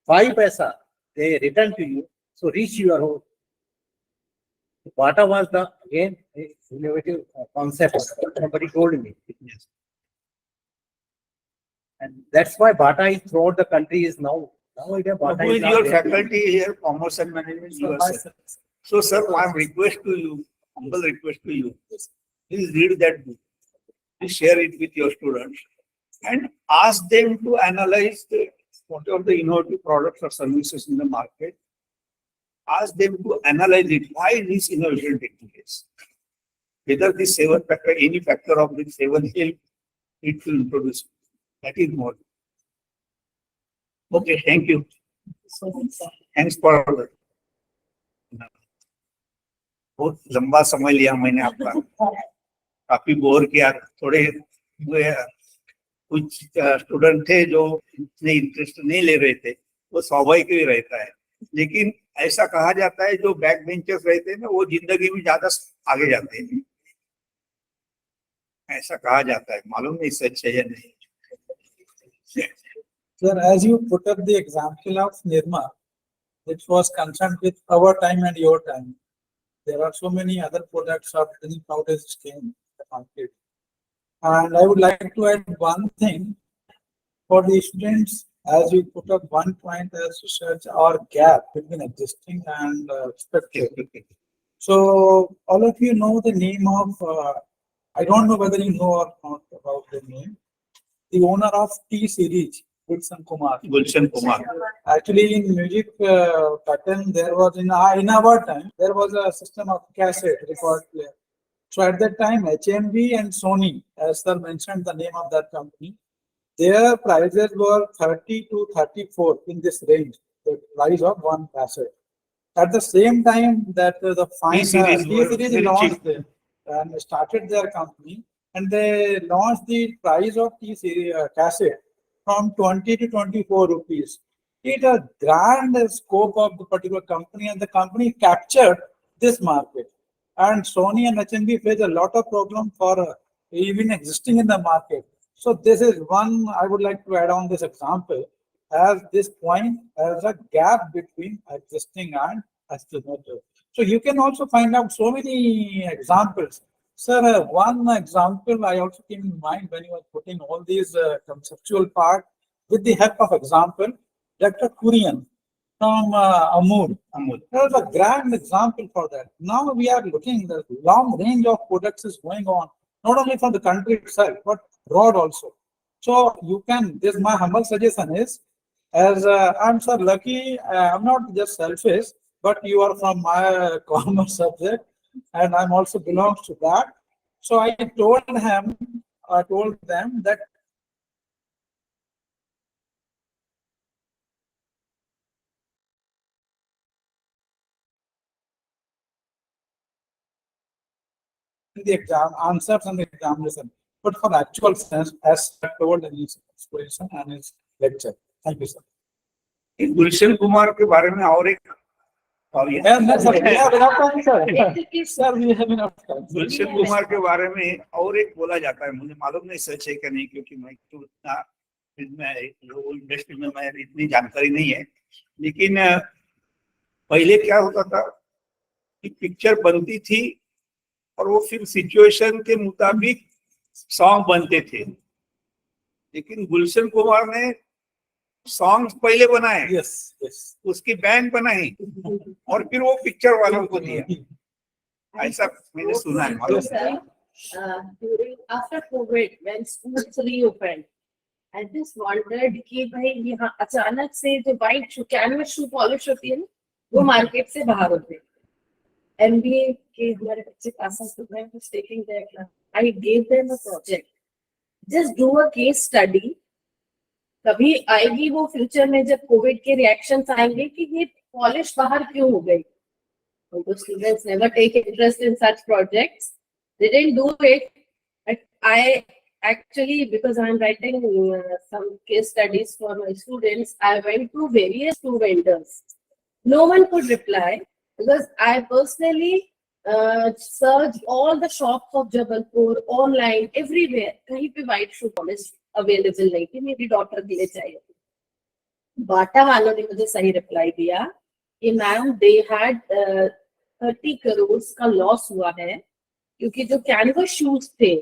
5 paisa, they return to you, so reach your home. Bata was the, again, innovative concept. Somebody told me. And that's why Bata is throughout the country is now. Bata Who is now your there. faculty here, Commerce and Management? You are, sir. So, sir, my request to you, humble request to you, please read that book. Please share it with your students and ask them to analyze whatever the innovative products or services in the market. Ask them to analyze it. Why this innovation taking place? Whether this 7 factor, any factor of the 7 help it to introduce. That is more. Okay, thank you. Thanks for बहुत लंबा समय लिया मैंने आपका, काफी bore किया. थोड़े कुछ स्टूडेंट थे जो इतने इंटरेस्ट नहीं ले रहे थे, वो स्वाभाविक ही रहता है. लेकिन ऐसा कहा जाता है जो बैक बेंचर्स रहते हैं ना, वो जिंदगी में ज्यादा आगे जाते हैं. ऐसा कहा जाता है, मालूम नहीं सच है या नहीं. Sir, as you put up the example of Nirma, which was concerned with our time and your time, there are so many other products of any powders came in the market. And I would like to add one thing for the students, as you put up one point as research or gap between existing and expected. So all of you know the name of, I don't know whether you know or not about the name, the owner of T series, Gulshan Kumar. Gulshan Kumar. Actually, in music pattern, there was in our time there was a system of cassette record player. So at that time, HMV and Sony, as sir mentioned the name of that company, their prices were 30 to 34 in this range, the price of one cassette. At the same time that the fine T-Series launched and started their company, and they launched the price of T-Series cassette from 20 to 24 rupees. It a grand scope of the particular company, and the company captured this market. And Sony and HMV face a lot of problem for even existing in the market. So this is one I would like to add on this example as this point as a gap between existing and estimated. So you can also find out so many examples. Sir, one example I also came in mind when you were putting all these conceptual part with the help of example, Dr. Kurian from Amul. There was a grand example for that. Now we are looking, the long range of products is going on, not only from the country itself, but abroad also. So you can, this my humble suggestion is, As I'm so lucky, I'm not just selfish, but you are from my commerce subject, and I'm also belongs to that. So I told them that the exam answers and the examination, but for actual sense, as I told in his exposition and his lecture. Thank you, sir. Gulshan Kumar के बारे में और एक Yeah, no, sir, we have enough time, sir. Sir, we have enough time. Gulshan Kumar के बारे में और एक बोला जाता है, मुझे मालूम नहीं सच है कि नहीं, क्योंकि मैं तो उतना इंडस्ट्री में मैं इतनी जानकारी नहीं है, लेकिन पहले क्या होता था कि पिक्चर बनती थी और वो फिर सिचुएशन के मुताबिक सॉन्ग बनते थे, लेकिन गुलशन कुमार ने सॉन्ग्स पहले बनाए, Yes, yes. उसकी बैंड बनाई और फिर वो पिक्चर वालों को दिया, ऐसा मैंने सुना है। मालूम During after COVID, when schools reopened, I just wondered कि भाई यहाँ अचानक से जो white shoe, canvas shoe polish होती है ना, वो मार्केट से बाहर होते हैं। MBA के हमारे बच्चे पास तो मैं was taking their class. I gave them a project. Just do a case study. कभी आएगी वो फ्यूचर में जब कोविड के रिएक्शंस आएंगे कि ये पॉलिश बाहर क्यों हो गई। The students never take interest in such projects. They didn't do it. But I actually, because I'm writing some case studies for my students, I went to various two vendors. No one could reply because I personally searched all the shops of Jabalpur, online, everywhere. कहीं पे white shoe polish available नहीं थी, मेरी daughter के लिए चाहिए। बाटा वालों ने मुझे सही रिप्लाई दिया कि मैम दे हैड 30 करोड़ का लॉस हुआ है क्योंकि जो कैनवस शूज थे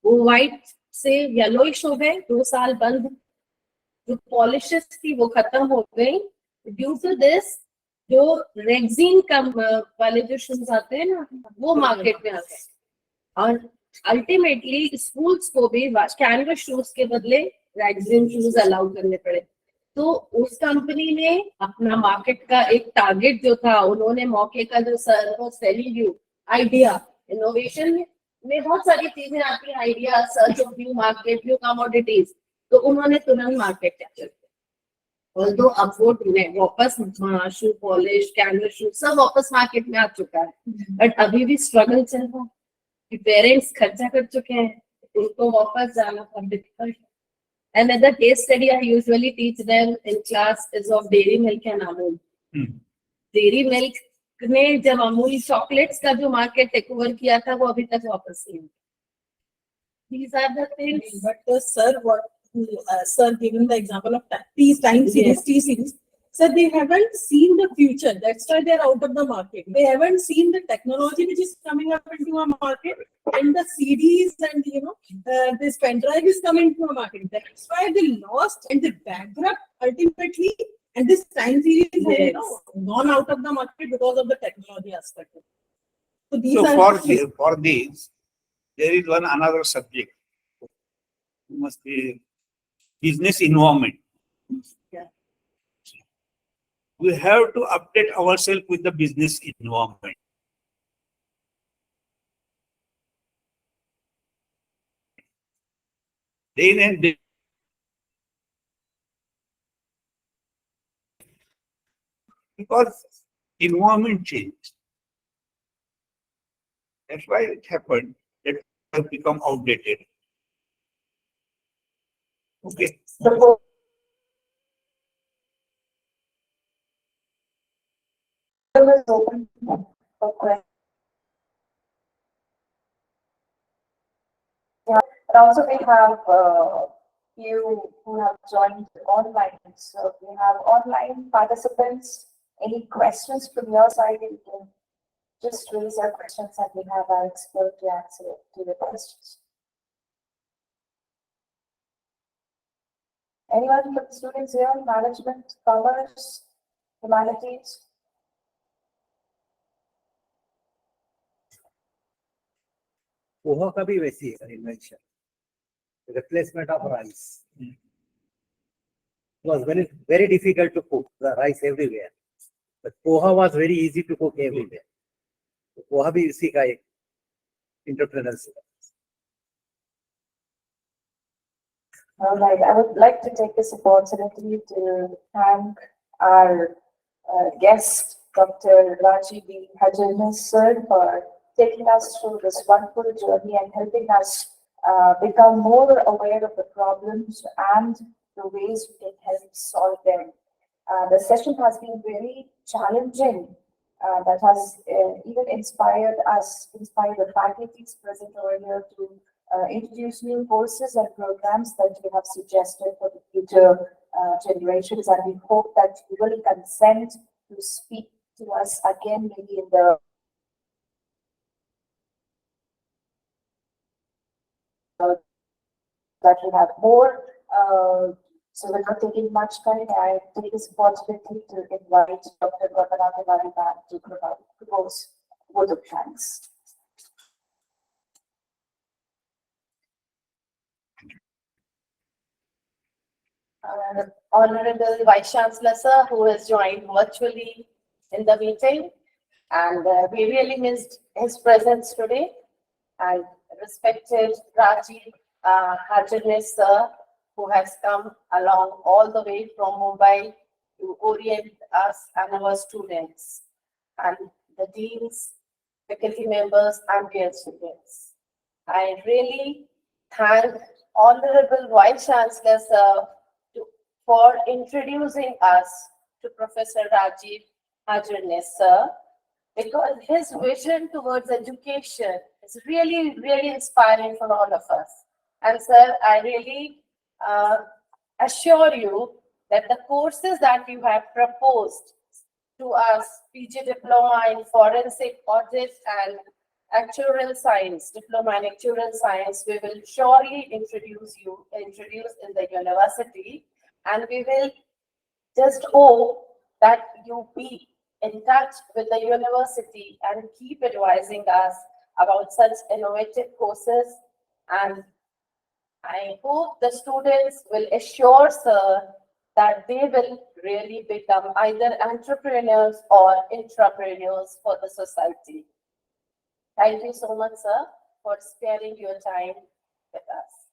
वो व्हाइट से येलोइश हो गए, 2 साल बंद, जो पॉलिशेस थी वो खत्म हो गई। ड्यू टू दिस जो रेक्सिन कम वाले जो शूज आते हैं ना वो मार्केट में आ गए और अल्टीमेटली स्कूल्स को भी कैनवस शूज के बदले रेक्सिन शूज अलाउ करने पड़े। तो उस कंपनी ने अपना मार्केट का एक टारगेट जो था, उन्होंने मौके का जो सर वो सेलिंग यू आइडिया, इनोवेशन में बहुत सारी चीजें आती हैं, idea, search of new market, new commodities, तो उन्होंने तुरंत मार्केट कैप्चर किया। ऑल्दो अब वो वापस शू पॉलिश, कैनवस शू सब वापस मार्केट में आ चुका है, बट अभी भी स्ट्रगल चल रहा है कि पेरेंट्स खर्चा कर चुके हैं, उनको वापस जाना बहुत डिफिकल्ट है। Another case study I usually teach them in class is of dairy milk and Amul. Dairy milk ने जब अमूल चॉकलेट्स का जो मार्केट टेक ओवर किया था वो अभी तक वापस नहीं। These are the things. But sir, what sir given the example of time series, T series. Sir, they haven't seen the future. That's why they're out of the market. They haven't seen the technology which is coming up into our market, and the CDs and this pen drive is coming to our market. That's why they lost and they bankrupt ultimately. And this time series has gone out of the market because of the technology aspect. So these So are for this, there is another subject. Must be business environment. Yeah. We have to update ourselves with the business environment. Day and day. Because environment changed. That's why it happened that it has become outdated. Okay. Is open for questions. Yeah. And also we have few who have joined online. So we have online participants. Any questions from your side? You can just raise your questions and we have our expert to answer to your questions. Anyone from the students here? Management, commerce, humanities? Poha का भी वैसी है invention, replacement of rice. It was very difficult to cook the rice everywhere. But poha was very easy to cook everywhere. तो पोहा भी इसी का एक entrepreneurship. All right, I would like to take this opportunity to thank our guest, Dr. Rajiv V. Hajirnis, sir, for taking us through this wonderful journey and helping us become more aware of the problems and the ways we can help solve them. The session has been very challenging. That has even inspired the faculties present over here to introduce new courses and programs that you have suggested for the future generations. And we hope that you will consent to speak to us again, maybe in the that we have more. So without taking much time, I take this opportunity to invite Dr. Vandana Tiwari back to propose vote of thanks. Honorable Vice Chancellor Sir, who has joined virtually in the meeting, and we really missed his presence today. And respected Rajiv Hajirnis Sir, who has come along all the way from Mumbai to orient us and our students, and the deans, faculty members, and dear students. I really thank Honorable Vice Chancellor Sir for introducing us to Professor Rajiv Hajirnis Sir, because his vision towards education is really, really inspiring for all of us. And sir, I really assure you that the courses that you have proposed to us, PG Diploma in Forensic Audit and Actuarial Science, Diploma in Actuarial Science, we will surely introduce in the university, and we will just hope that you be in touch with the university and keep advising us about such innovative courses. And I hope the students will assure sir that they will really become either entrepreneurs or intrapreneurs for the society. Thank you so much, sir, for sparing your time with us.